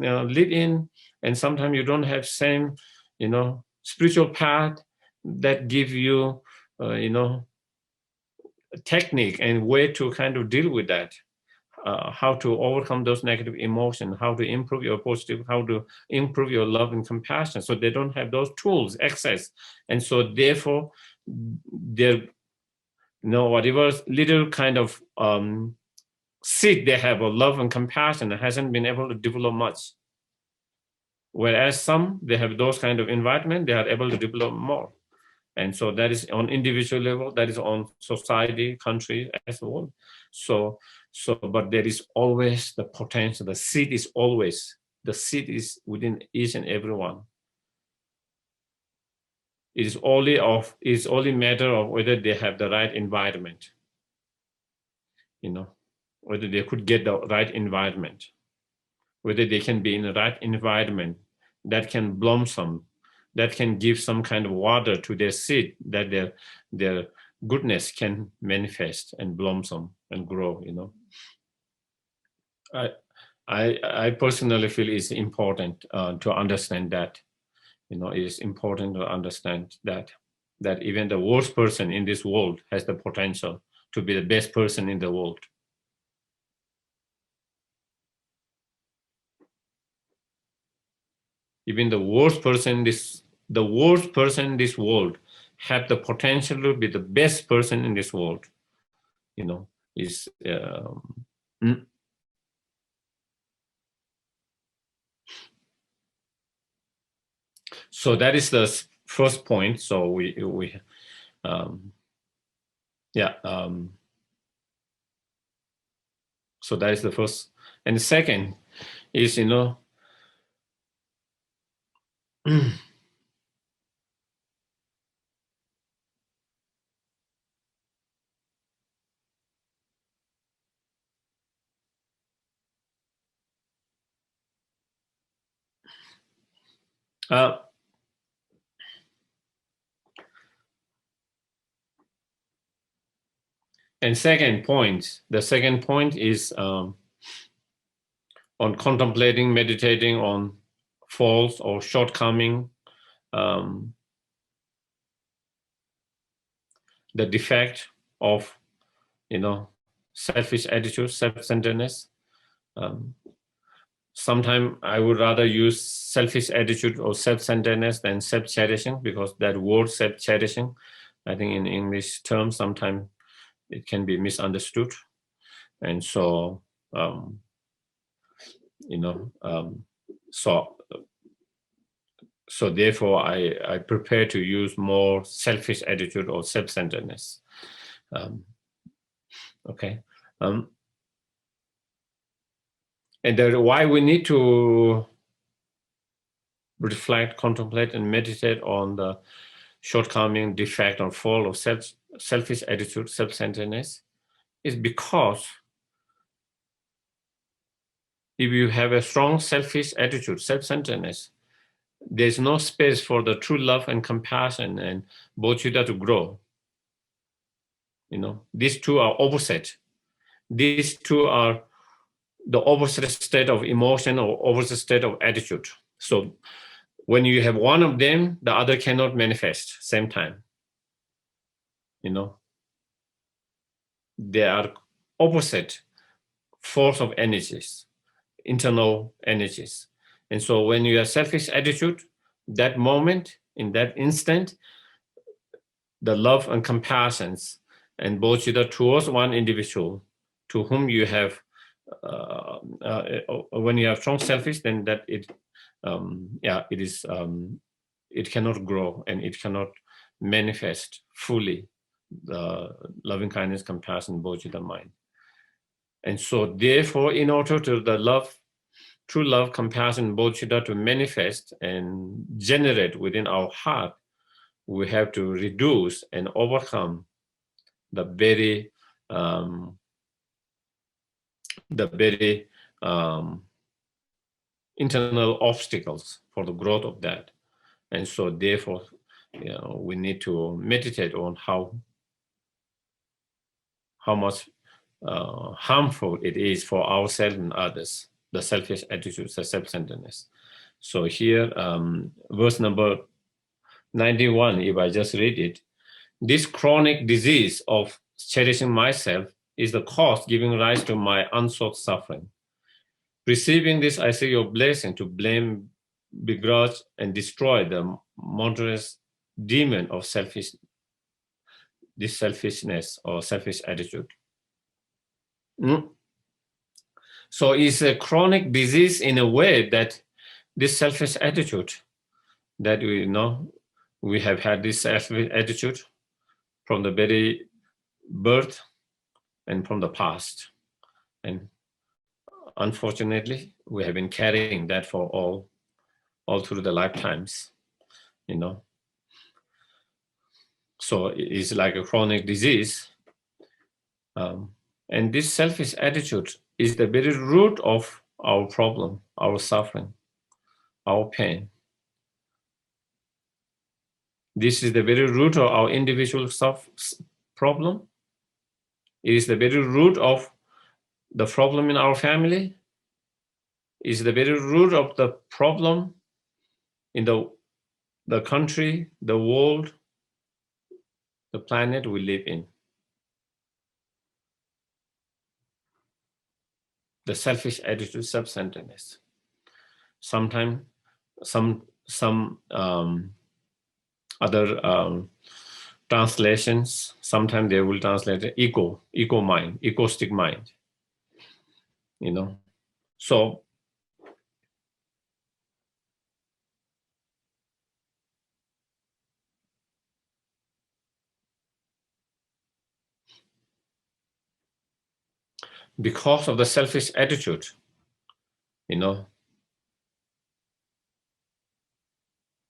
live in, and sometimes you don't have same, spiritual path that give you, technique and way to kind of deal with that. How to overcome those negative emotions, how to improve your positive, how to improve your love and compassion. So they don't have those tools, access. And so therefore, they're, whatever little kind of seed they have of love and compassion hasn't been able to develop much. Whereas some, they have those kind of environment, they are able to develop more. And so that is on individual level, that is on society, country as a whole. But there is always the potential. The seed is within each and every one. It's only matter of whether they have the right environment, whether they could get the right environment, whether they can be in the right environment that can blossom, that can give some kind of water to their seed, that their goodness can manifest and blossom and grow. I personally feel it's important to understand that. It is important to understand that even the worst person in this world has the potential to be the best person in the world. Even the worst person in this world have the potential to be the best person in this world. Is so that is the first point. So we so that is the first, and the second is and the second point is on contemplating, meditating on faults or shortcoming, the defect of selfish attitude, self-centeredness. Sometimes I would rather use selfish attitude or self-centeredness than self-cherishing, because that word self-cherishing, I think in English terms, sometimes it can be misunderstood. And so, so therefore I prepare to use more selfish attitude or self-centeredness. Okay. And why we need to reflect, contemplate, and meditate on the shortcoming, defect, or fault of selfish attitude, self-centeredness, is because if you have a strong selfish attitude, self-centeredness, there's no space for the true love and compassion and bodhicitta to grow. These two are opposite. These two are the opposite state of emotion or opposite state of attitude. So when you have one of them, the other cannot manifest same time. They are opposite force of energies, internal energies. And so when you have selfish attitude, that moment, in that instant, the love and compassions and bodhicitta towards one individual to whom you have, when you have strong selfish, then that it is, it cannot grow and it cannot manifest fully the loving kindness, compassion, bodhicitta mind. And so therefore, in order to the true love, compassion, bodhicitta to manifest and generate within our heart, we have to reduce and overcome the very internal obstacles for the growth of that. And so therefore, we need to meditate on how much harmful it is for ourselves and others. the selfish attitude, the self-centeredness. So here, verse number 91, if I just read it, this chronic disease of cherishing myself is the cause giving rise to my unsought suffering. Receiving this, I see your blessing to blame, begrudge, and destroy the monstrous demon of this selfishness or selfish attitude. So it's a chronic disease in a way that this selfish attitude that we know, we have had this selfish attitude from the very birth and from the past. And unfortunately, we have been carrying that for all through the lifetimes, you know. So it's like a chronic disease. And this selfish attitude is the very root of our problem, our suffering, our pain. This is the very root of our individual problem. It is the very root of the problem in our family. It is the very root of the problem in the country, the world, the planet we live in. The selfish attitude, self-centeredness. Sometimes some other translations, sometimes they will translate ego mind, egoistic mind, you know. So because of the selfish attitude, you know,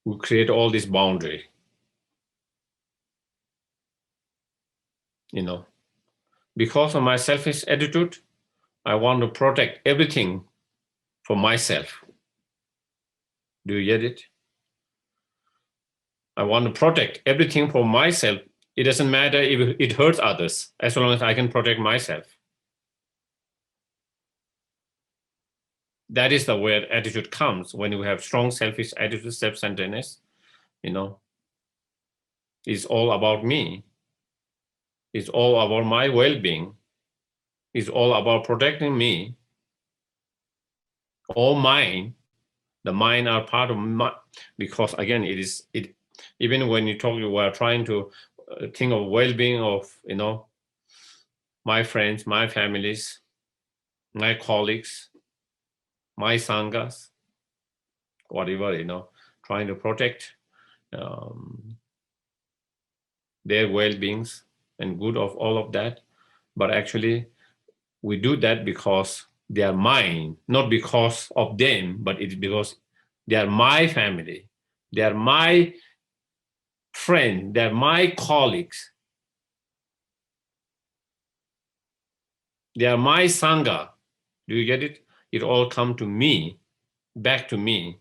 we create all this boundary, you know. Because of my selfish attitude, I want to protect everything for myself. Do you get it? I want to protect everything for myself. It doesn't matter if it hurts others, as long as I can protect myself. That is the way attitude comes when you have strong selfish attitude, self-centeredness, you know. It's all about me. It's all about my well-being. It's all about protecting me. All mine. The mind are part of my, because again, even when you are trying to think of well-being of, you know, my friends, my families, my colleagues, my sanghas, whatever, you know, trying to protect their well-beings and good of all of that. But actually, we do that because they are mine, not because of them, but it's because they are my family. They are my friend. They are my colleagues. They are my sangha. Do you get it? It all come to me, back to me.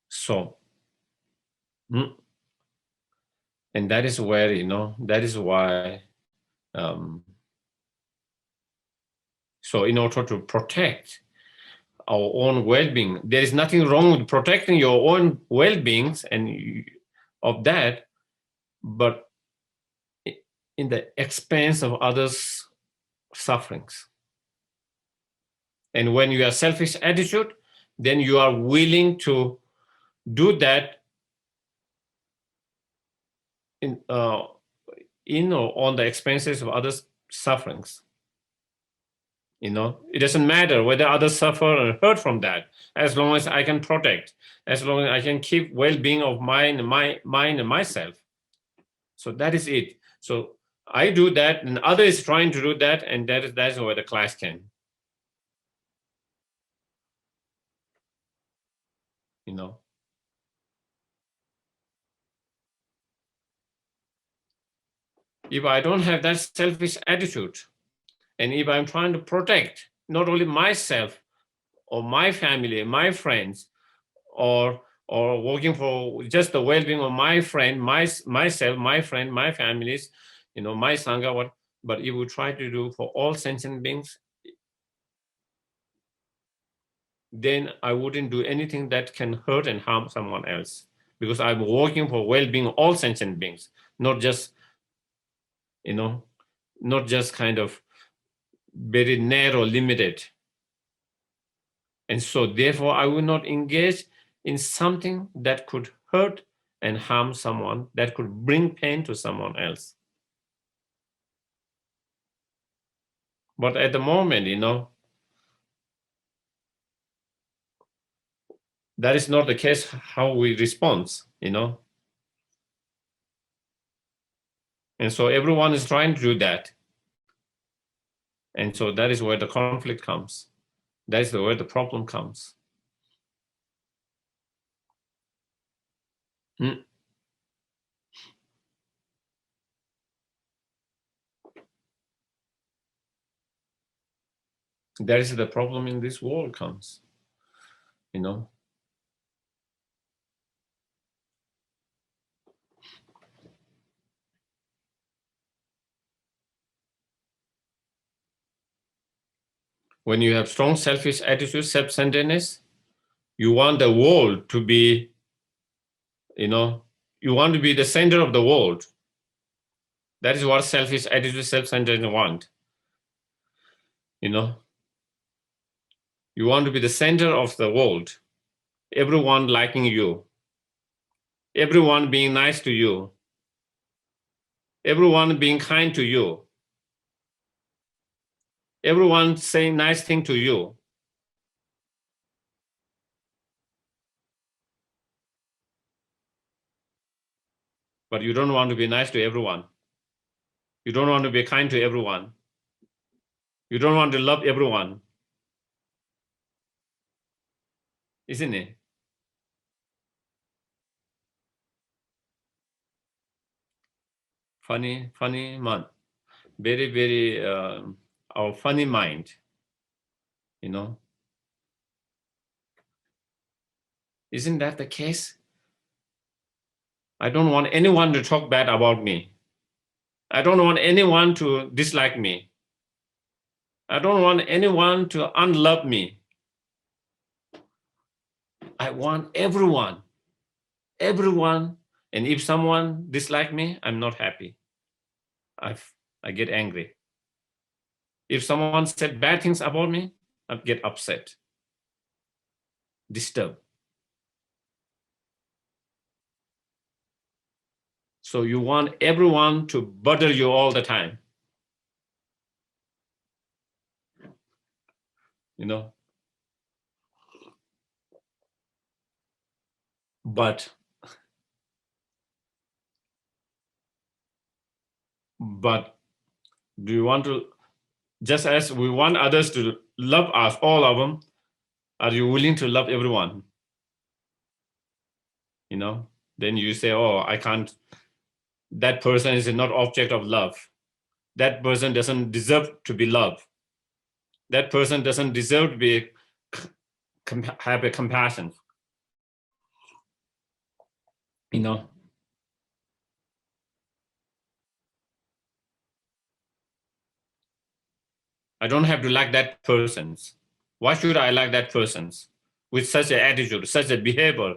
So, and that is where, you know, that is why, so in order to protect our own well-being, there is nothing wrong with protecting your own well-beings and of that, but in the expense of others' sufferings. And when you have selfish attitude, then you are willing to do that in or on the expenses of others' sufferings. You know, it doesn't matter whether others suffer or hurt from that, as long as I can protect, as long as I can keep well-being of mine and myself. So that is it. So I do that, and others trying to do that, and that's where the clash can. You know. If I don't have that selfish attitude, and if I'm trying to protect not only myself or my family, my friends, or or working for just the well-being of my friend, myself, my friend, my families, my sangha, what. But if we try to do for all sentient beings, then I wouldn't do anything that can hurt and harm someone else, because I'm working for well-being of all sentient beings, not just, not just kind of very narrow, limited. And so therefore, I will not engage in something that could hurt and harm someone, that could bring pain to someone else. But at the moment, that is not the case how we respond, And so everyone is trying to do that. And so that is where the conflict comes. That is where the problem comes. That is the problem in this world comes, When you have strong selfish attitude, self-centeredness, you want the world to be, you want to be the center of the world. That is what selfish attitude, self-centeredness want. You want to be the center of the world. Everyone liking you. Everyone being nice to you. Everyone being kind to you. Everyone saying nice thing to you. But you don't want to be nice to everyone. You don't want to be kind to everyone. You don't want to love everyone. Isn't it? Funny man. Very, very, our funny mind, Isn't that the case? I don't want anyone to talk bad about me. I don't want anyone to dislike me. I don't want anyone to unlove me. I want everyone. And if someone dislike me, I'm not happy. I get angry. If someone said bad things about me, I get upset, disturbed. So you want everyone to butter you all the time. But do you want to, just as we want others to love us, all of them, are you willing to love everyone? Then you say, oh, I can't, that person is not object of love. That person doesn't deserve to be loved. That person doesn't deserve to be have a compassion. I don't have to like that person's. Why should I like that person's with such an attitude, such a behavior?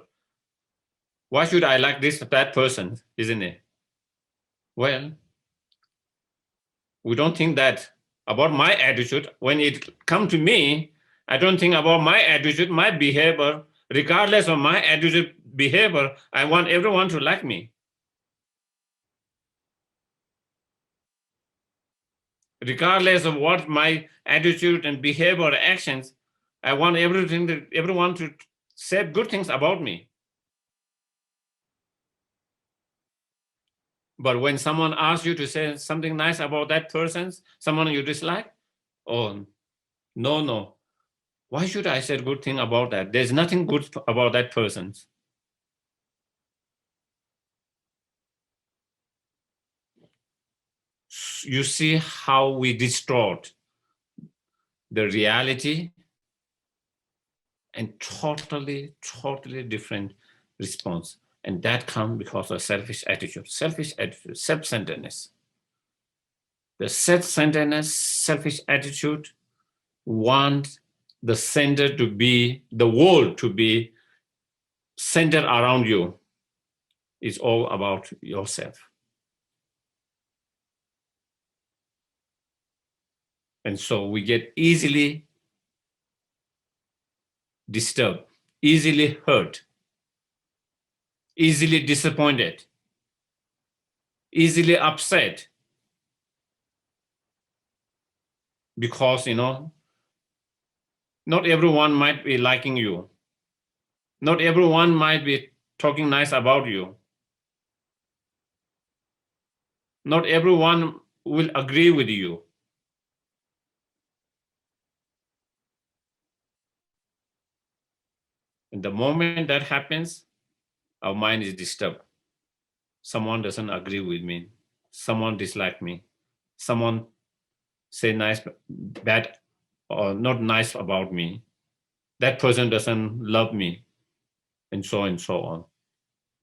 Why should I like that person, isn't it? Well, we don't think that about my attitude. When it comes to me, I don't think about my attitude, my behavior. Regardless of my attitude, behavior, I want everyone to like me. Regardless of what my attitude and behavior or actions, I want everyone to say good things about me. But when someone asks you to say something nice about that person, someone you dislike, oh, no. Why should I say a good thing about that? There's nothing good about that person. You see how we distort the reality and totally different response. And that comes because of selfish attitude, self-centeredness. The self-centeredness, selfish attitude want the center to be, the world to be centered around you. It's all about yourself. And so we get easily disturbed, easily hurt, easily disappointed, easily upset, because, not everyone might be liking you. Not everyone might be talking nice about you. Not everyone will agree with you. And the moment that happens, our mind is disturbed. Someone doesn't agree with me. Someone dislike me. Someone say nice, bad, or not nice about me. That person doesn't love me, and so on.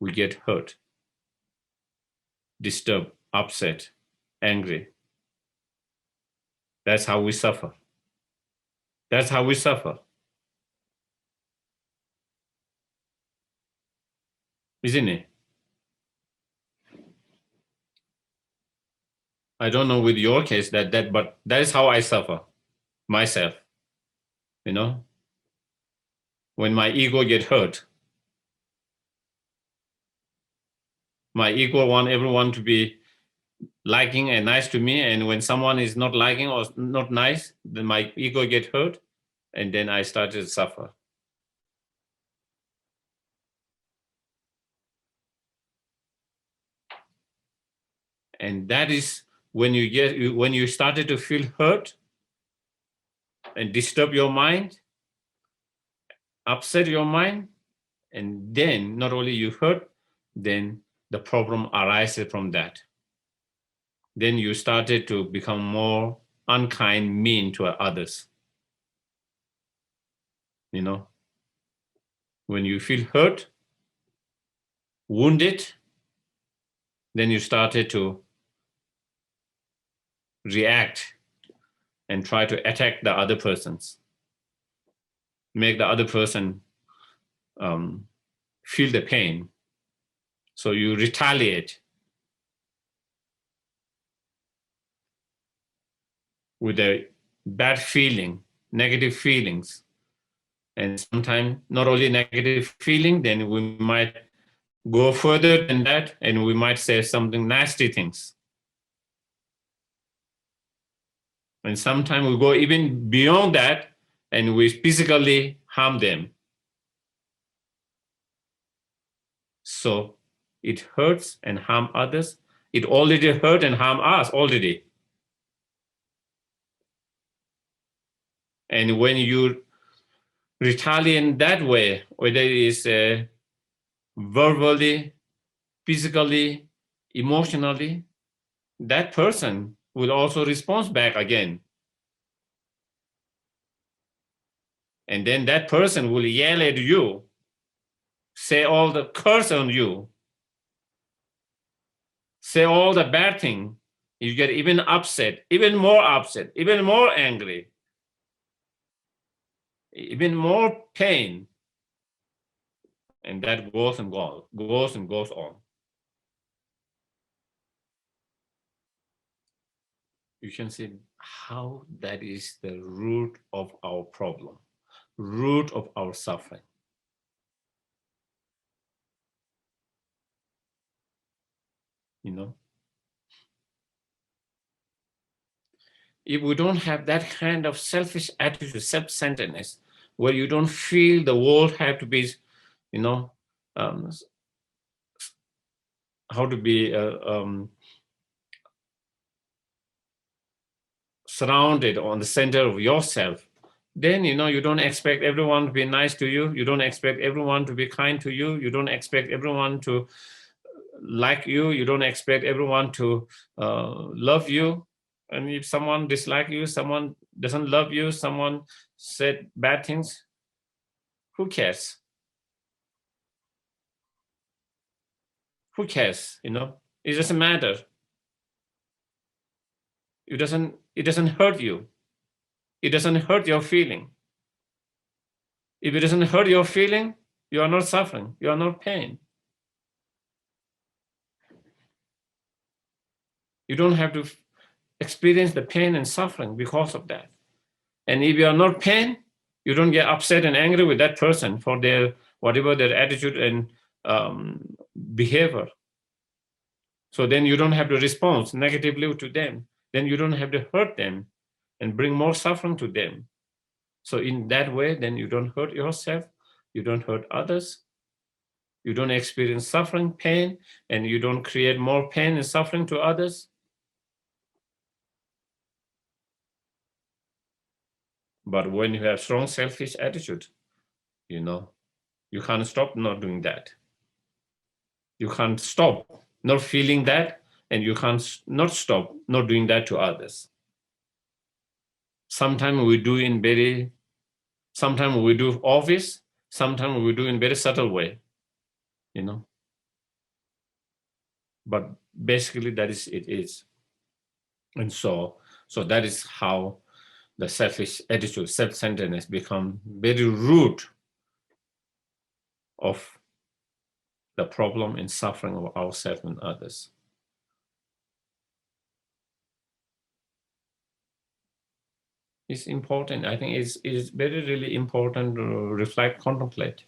We get hurt, disturbed, upset, angry. That's how we suffer. That's how we suffer. Isn't it? I don't know with your case but that is how I suffer myself. When my ego get hurt, my ego want everyone to be liking and nice to me, and when someone is not liking or not nice, then my ego get hurt, and then I started to suffer. And that is when you started to feel hurt and disturb your mind, upset your mind, and then not only you hurt, then the problem arises from that. Then you started to become more unkind, mean to others. When you feel hurt, wounded, then you started to react and try to attack the other persons, make the other person feel the pain. So you retaliate with a bad feeling, negative feelings. And sometimes not only negative feeling, then we might go further than that, and we might say something nasty things. And sometimes we go even beyond that, and we physically harm them. So it hurts and harm others. It already hurt and harm us already. And when you retaliate in that way, whether it is verbally, physically, emotionally, that person will also respond back again. And then that person will yell at you, say all the curse on you, say all the bad thing. You get even upset, even more angry, even more pain. And that goes and goes on. You can see how that is the root of our problem, root of our suffering. If we don't have that kind of selfish attitude, self-centeredness, where you don't feel the world have to be, how to be surrounded on the center of yourself, then you don't expect everyone to be nice to you. You don't expect everyone to be kind to you. You don't expect everyone to like you. You don't expect everyone to love you. And if someone dislike you, someone doesn't love you, someone said bad things, who cares? Who cares? You know, it doesn't matter. It doesn't hurt you. It doesn't hurt your feeling. If it doesn't hurt your feeling, you are not suffering. You are not pain. You don't have to experience the pain and suffering because of that. And if you are not pain, you don't get upset and angry with that person for their whatever their attitude and behavior. So then you don't have to respond negatively to them. Then you don't have to hurt them and bring more suffering to them. So in that way, then you don't hurt yourself, you don't hurt others, you don't experience suffering, pain, and you don't create more pain and suffering to others. But when you have strong selfish attitude, you know, you can't stop not doing that. You can't stop not feeling that, and you can't not stop not doing that to others. Sometimes we do sometimes we do obvious, sometimes we do in very subtle way, you know. But basically that is it is. And so that is how the selfish attitude, self-centeredness become very root of the problem and suffering of ourselves and others. It's important. I think it's very, really important to reflect, contemplate.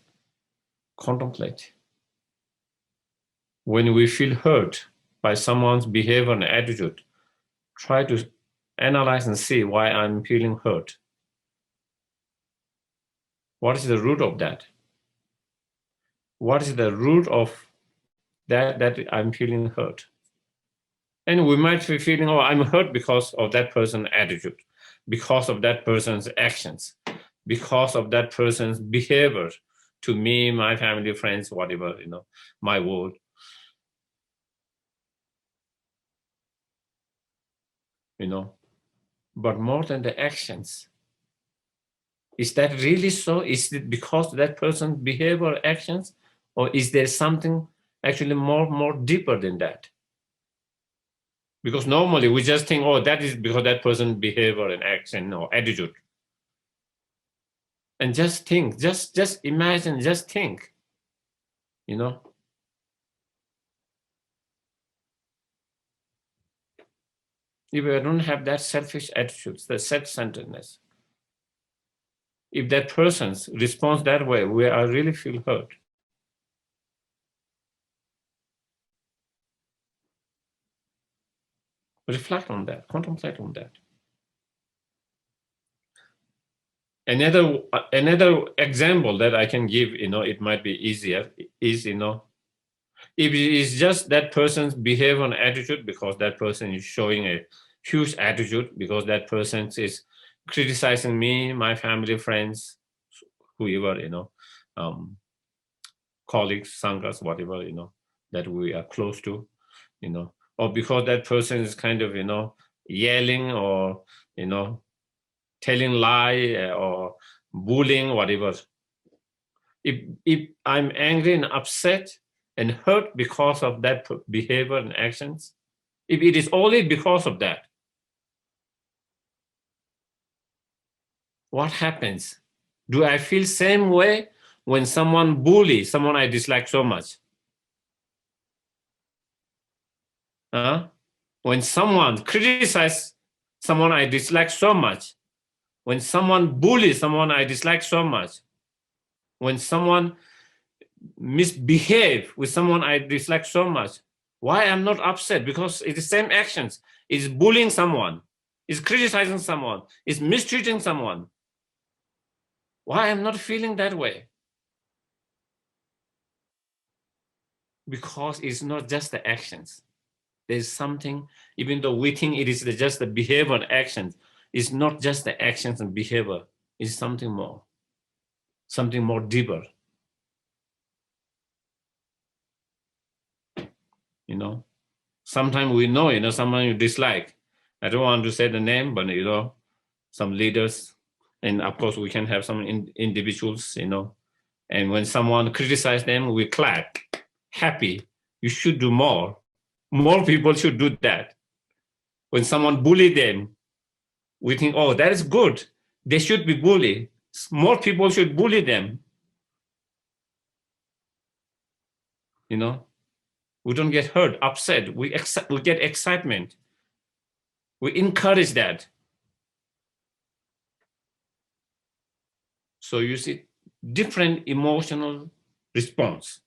When we feel hurt by someone's behavior and attitude, try to analyze and see why I'm feeling hurt. What is the root of that? What is the root of that I'm feeling hurt? And we might be feeling, oh, I'm hurt because of that person's attitude, because of that person's actions, because of that person's behavior to me, my family, friends, whatever, you know, my world. You know, but more than the actions, is that really so? Is it because that person's behavior, actions, or is there something actually more deeper than that? Because normally we just think, oh, that is because that person's behavior and action or attitude. And just think, just imagine, just think, you know. If we don't have that selfish attitude, the self-centeredness, if that person responds that way, we are really feel hurt. Reflect on that, contemplate on that. Another example that I can give, you know, it might be easier, is, you know, if it is just that person's behavior and attitude, because that person is showing a huge attitude, because that person is criticizing me, my family, friends, whoever, you know, colleagues, sanghas, whatever, you know, that we are close to, you know, or because that person is kind of, you know, yelling or, you know, telling lie or bullying, whatever. If I'm angry and upset and hurt because of that behavior and actions, if it is only because of that, what happens? Do I feel same way when someone bullies someone I dislike so much? When someone criticizes someone I dislike so much, when someone bullies someone I dislike so much, when someone misbehave with someone I dislike so much, why I'm not upset? Because it's the same actions. It's bullying someone, it's criticizing someone, it's mistreating someone. Why I'm not feeling that way? Because it's not just the actions. There's something, even though we think it is just the behavior and actions, it's not just the actions and behavior, it's something more deeper. You know, sometimes we know, you know, someone you dislike. I don't want to say the name, but, you know, some leaders, and of course we can have some individuals, you know, and when someone criticizes them, we clap, happy, you should do more. More people should do that. When someone bully them, we think, oh, that is good. They should be bullied. More people should bully them. You know, we don't get hurt, upset. We get excitement. We encourage that. So you see different emotional response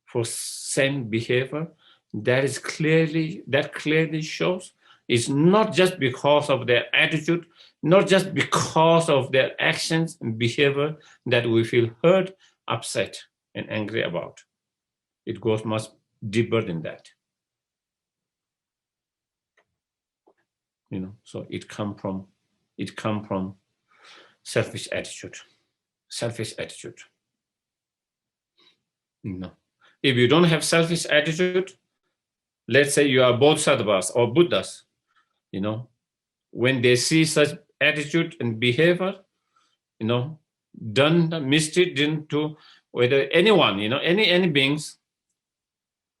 for same behavior. That clearly shows it's not just because of their attitude, not just because of their actions and behavior that we feel hurt, upset, and angry about. It goes much deeper than that. You know, so it come from selfish attitude. Selfish attitude. No. If you don't have selfish attitude, let's say you are bodhisattvas or Buddhas, you know, when they see such attitude and behavior, you know, done, mistreated to whether anyone, you know, any beings,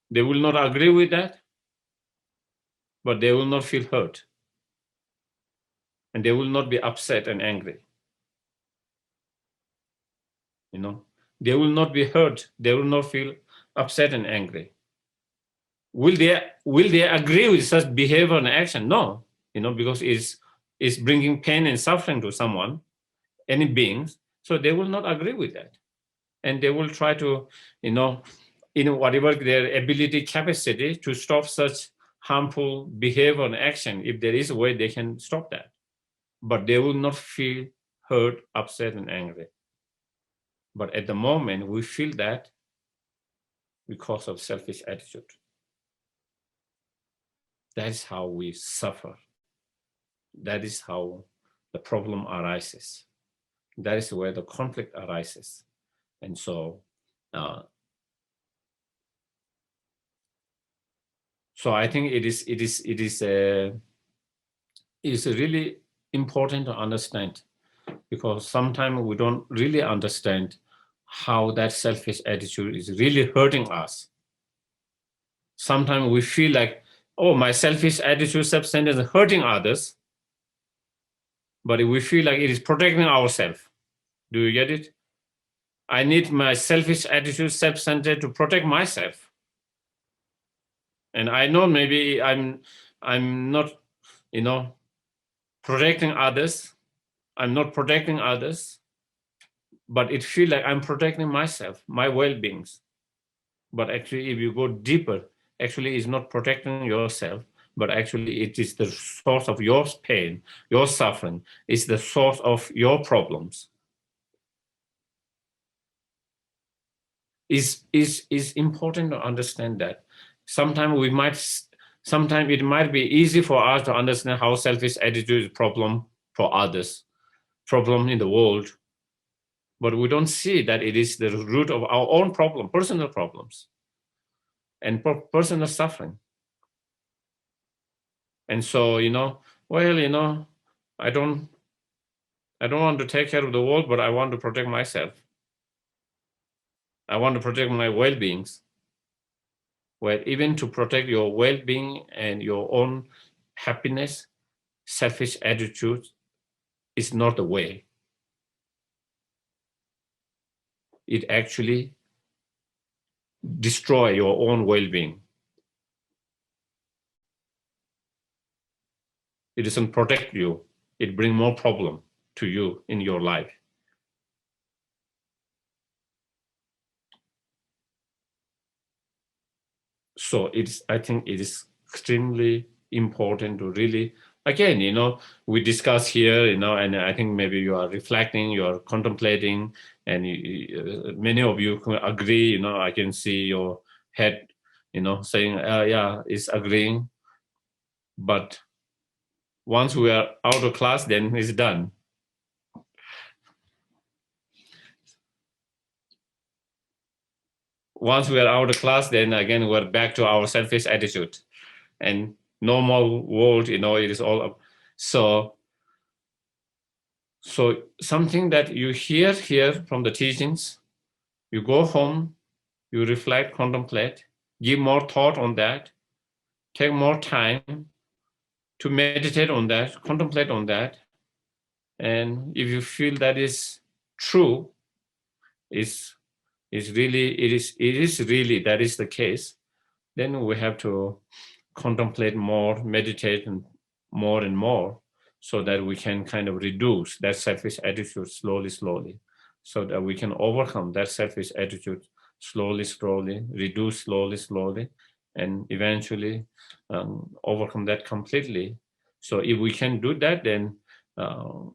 they will not agree with that, but they will not feel hurt. And they will not be upset and angry. You know, they will not be hurt. They will not feel upset and angry. Will they agree with such behavior and action? No, you know, because it's bringing pain and suffering to someone, any beings. So they will not agree with that, and they will try to, you know, in whatever their ability, capacity to stop such harmful behavior and action. If there is a way, they can stop that, but they will not feel hurt, upset, and angry. But at the moment, we feel that because of selfish attitude. That is how we suffer. That is how the problem arises. That is where the conflict arises. And so, so I think it is really important to understand, because sometimes we don't really understand how that selfish attitude is really hurting us. Sometimes we feel like, oh, my selfish attitude, self-centered is hurting others, but we feel like it is protecting ourselves. Do you get it? I need my selfish attitude, self-centered, to protect myself. And I know maybe I'm not, you know, protecting others. I'm not protecting others, but it feels like I'm protecting myself, my well-beings. But actually, if you go deeper, actually it's not protecting yourself, but actually it is the source of your pain, your suffering. It's the source of your problems. Is important to understand that. Sometimes it might be easy for us to understand how selfish attitude is a problem for others, problem in the world, but we don't see that it is the root of our own problem, personal problems, and personal suffering. And so, you know, well, you know, I don't want to take care of the world, but I want to protect myself. I want to protect my well-beings. Well, even to protect your well-being and your own happiness, selfish attitude is not the way. It actually destroys your own well-being. It doesn't protect you. It brings more problem to you in your life. So I think it is extremely important to really, again, you know, we discuss here, you know, and I think maybe you are reflecting, you are contemplating, and many of you can agree, you know, I can see your head, you know, saying, yeah, it's agreeing. But once we are out of class, then it's done. Once we are out of class, then again, we're back to our selfish attitude. And normal world, you know, it is all up. So something that you hear here from the teachings, you go home, you reflect, contemplate, give more thought on that, take more time to meditate on that, contemplate on that. And if you feel that is true, is really, it is really, that is the case, then we have to contemplate more, meditate and more, so that we can kind of reduce that selfish attitude slowly, so that we can overcome that selfish attitude slowly, reduce slowly, and eventually overcome that completely. So if we can do that, then uh,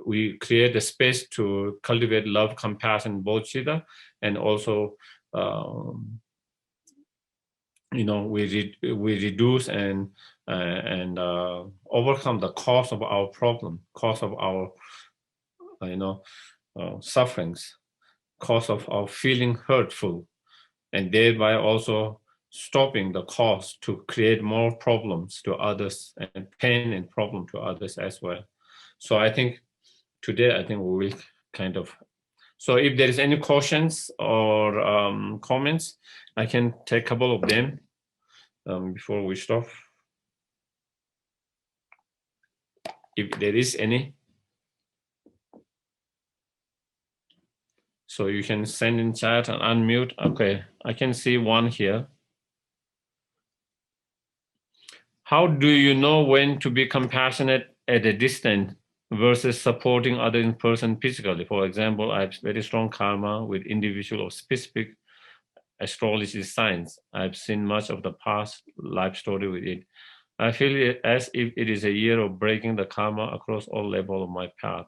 we create a space to cultivate love, compassion, bodhicitta, and also we reduce and overcome the cause of our problem, cause of our sufferings, cause of our feeling hurtful, and thereby also stopping the cause to create more problems to others and pain and problem to others as well. So I think today, I think we will kind of, so if there is any questions or comments, I can take a couple of them before we stop, if there is any. So you can send in chat and unmute. Okay, I can see one here. How do you know when to be compassionate at a distance versus supporting others in person physically? For example, I have very strong karma with individual of specific astrology signs. I've seen much of the past life story with it. I feel it as if it is a year of breaking the karma across all levels of my path.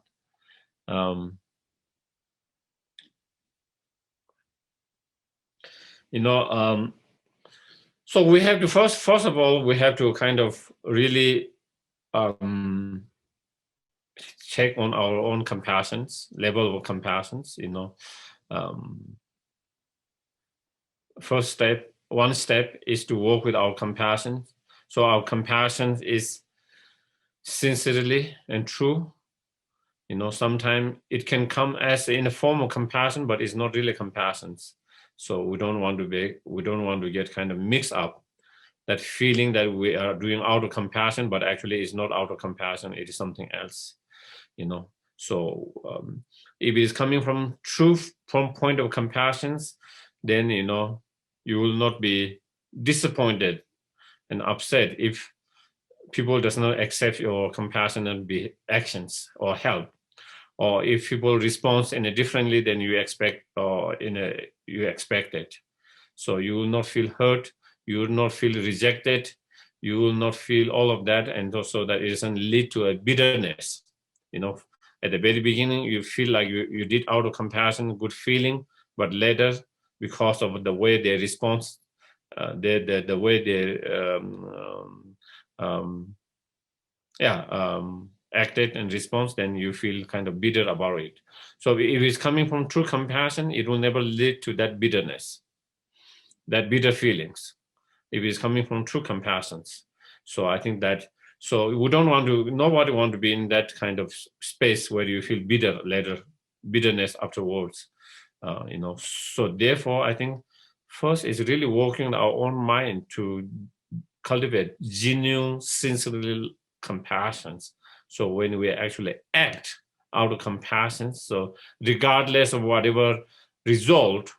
So we have to first of all, we have to kind of really check on our own compassions, level of compassions. One step is to work with our compassion. So our compassion is sincerely and true. Sometimes it can come as in a form of compassion, but it's not really compassion. So we don't want to get kind of mixed up that feeling that we are doing out of compassion, but actually it's not out of compassion, it is something else. So if it is coming from truth, from point of compassion, then you will not be disappointed and upset if people does not accept your compassionate actions or help, or if people respond in a differently than you expect, or you expected. So you will not feel hurt, you will not feel rejected, you will not feel all of that, and also that it doesn't lead to a bitterness. At the very beginning, you feel like you did out of compassion, good feeling, but later, because of the way they respond, the way they acted and response, then you feel kind of bitter about it. So if it's coming from true compassion, it will never lead to that bitterness, that bitter feelings, if it's coming from true compassions. So I think that, so nobody want to be in that kind of space where you feel bitter later, bitterness afterwards. So therefore, I think first is really working on our own mind to cultivate genuine, sincere compassions. So when we actually act out of compassion, so regardless of whatever result,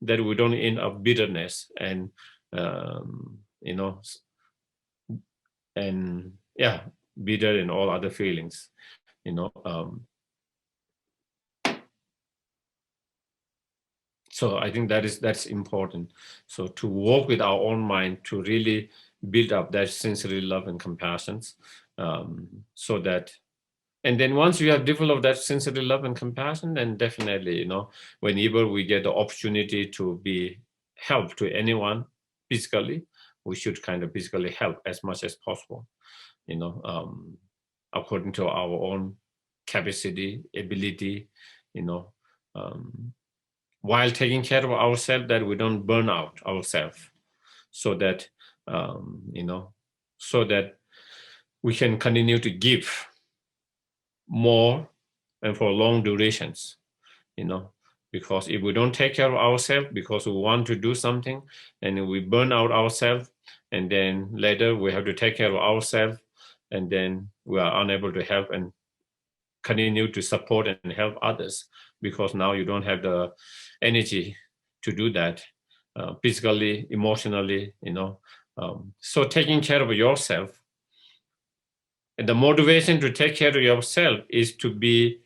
that we don't end up bitterness and bitter and all other feelings. So I think that's important. So to work with our own mind to really build up that sincere love and compassion, so that, and then once you have developed that sincere love and compassion, then definitely, whenever we get the opportunity to be help to anyone physically, we should kind of physically help as much as possible, according to our own capacity, ability, while taking care of ourselves, that we don't burn out ourselves, so that, so that we can continue to give more and for long durations, Because if we don't take care of ourselves because we want to do something and we burn out ourselves, and then later we have to take care of ourselves, and then we are unable to help and continue to support and help others, because now you don't have the energy to do that, physically, emotionally, so taking care of yourself, and the motivation to take care of yourself is to be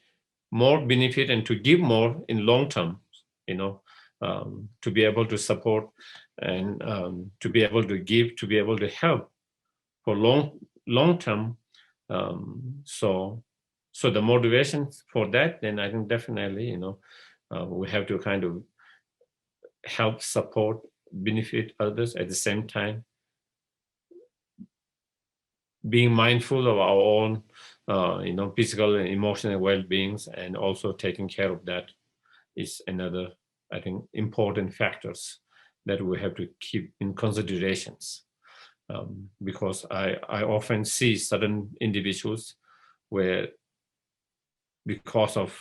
more benefit and to give more in long term, to be able to support and to be able to give, to be able to help for long term. So the motivation for that, then I think definitely, we have to kind of help, support, benefit others at the same time, being mindful of our own, physical and emotional well-beings, and also taking care of that is another, I think, important factors that we have to keep in considerations. Because I often see certain individuals where, because of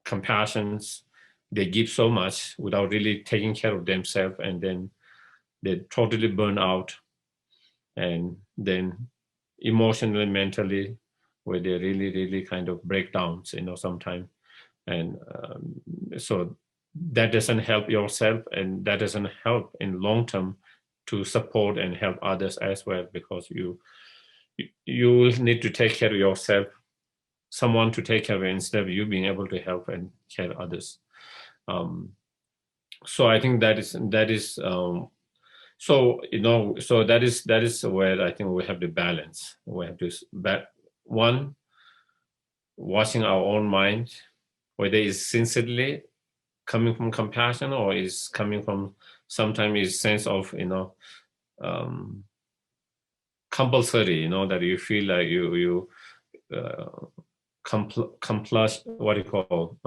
compassions, they give so much without really taking care of themselves, and then they totally burn out, and then emotionally, mentally, where they really kind of breakdowns, sometimes. And so that doesn't help yourself, and that doesn't help in long term to support and help others as well, because you will need to take care of yourself, someone to take care of it, instead of you being able to help and care others. So I think that is so that is where I think we have the balance. We have to one, watching our own mind, whether it's sincerely coming from compassion or is coming from sometimes is sense of um, compulsory, that you feel like you what do you call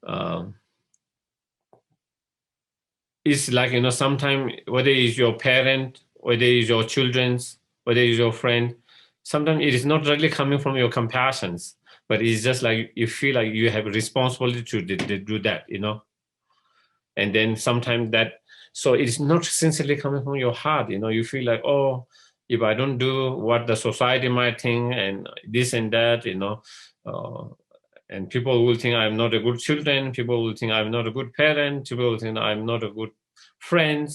uh, it's like, sometimes whether it's your parent, whether it's your children's, whether it's your friend, sometimes it is not really coming from your compassions, but it's just like you feel like you have a responsibility to do that, and then sometimes that, so it's not sincerely coming from your heart, you feel like, oh, if I don't do what the society might think and this and that, uh, and people will think I'm not a good children, people will think I'm not a good parent, people will think I'm not a good friend,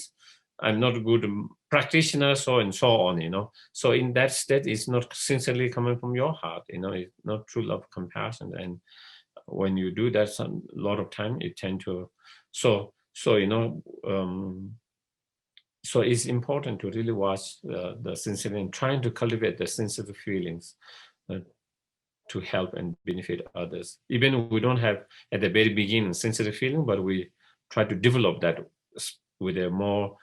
I'm not a good practitioner, so and so on, so in that state, it's not sincerely coming from your heart, it's not true love, compassion. And when you do that, a lot of time it tend to, so so it's important to really watch the sensitive and trying to cultivate the sensitive feelings uh, to help and benefit others. Even we don't have at the very beginning sensitive feeling, but we try to develop that with a more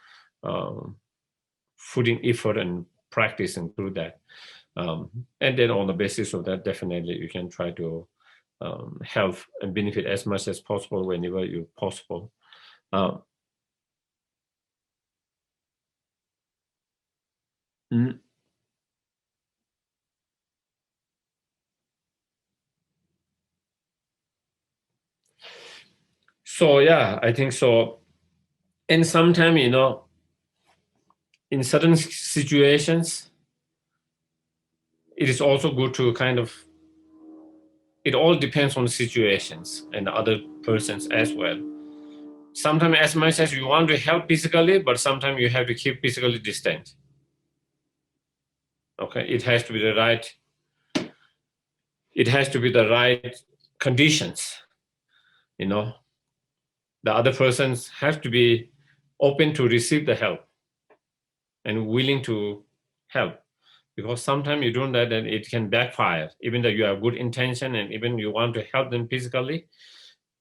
putting effort and practicing through that. And then on the basis of that, definitely you can try to help and benefit as much as possible whenever you possible. Mm. So yeah, I think so. And sometimes, in certain situations, it is also good to kind of, it all depends on the situations and the other persons as well. Sometimes as much as you want to help physically, but sometimes you have to keep physically distant. Okay, it has to be the right conditions. The other persons have to be open to receive the help and willing to help, because sometimes you do that and it can backfire, even though you have good intention and even you want to help them physically,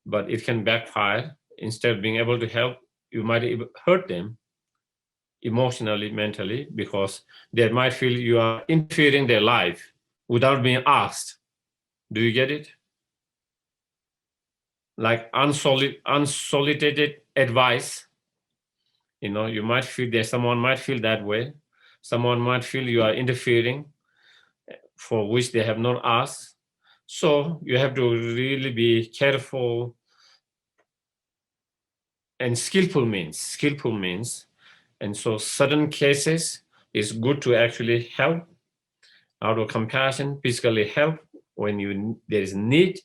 but it can backfire. Instead of being able to help, you might even hurt them emotionally, mentally, because they might feel you are interfering their life without being asked. Do you get it? Like unsolicited advice. You might feel that someone might feel that way. Someone might feel you are interfering for which they have not asked. So you have to really be careful and skillful means. And so certain cases, it's good to actually help out of compassion, physically help when there is need,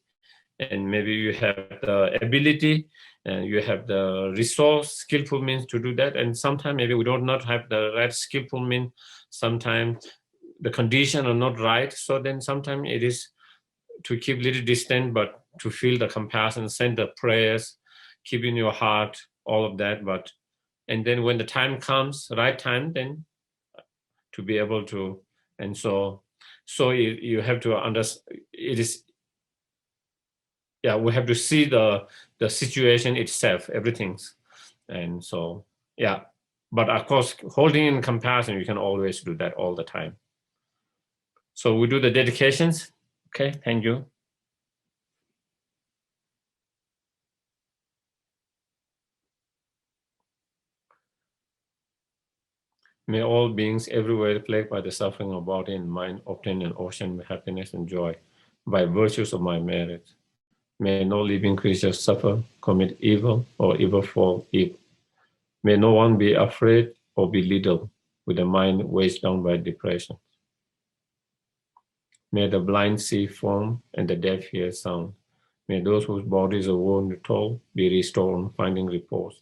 and maybe you have the ability and you have the resource, skillful means to do that. And sometimes maybe we don't not have the right skillful means. Sometimes the condition are not right. So then sometimes it is to keep little distance, but to feel the compassion, send the prayers, keep in your heart, all of that. But and then when the time comes, right time, then to be able to, and so you have to understand. It is, yeah, we have to see the situation itself, everything's, and so yeah. But of course, holding in compassion, you can always do that all the time. So we do the dedications. Okay, thank you. May all beings everywhere plagued by the suffering of body and mind obtain an ocean of happiness and joy by virtues of my merit. May no living creature suffer, commit evil, or ever fall evil. May no one be afraid or belittled with a mind weighed down by depression. May the blind see form and the deaf hear sound. May those whose bodies are worn with toil be restored on finding repose.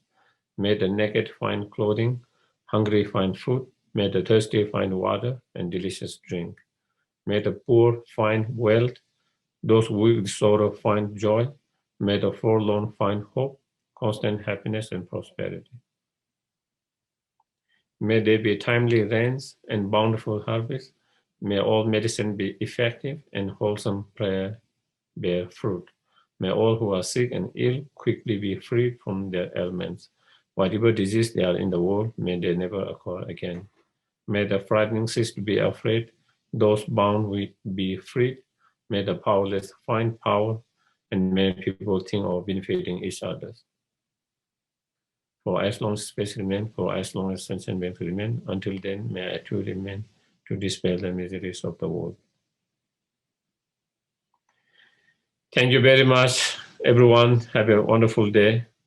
May the naked find clothing, hungry find food. May the thirsty find water and delicious drink. May the poor find wealth, those with sorrow find joy. May the forlorn find hope, constant happiness and prosperity. May there be timely rains and bountiful harvest. May all medicine be effective and wholesome prayer bear fruit. May all who are sick and ill quickly be freed from their ailments. Whatever disease they are in the world, may they never occur again. May the frightening cease to be afraid. Those bound will be freed. May the powerless find power, and may people think of benefiting each other. For as long as space remains, for as long as sentient beings remain, until then may I too remain to dispel the miseries of the world. Thank you very much, everyone. Have a wonderful day.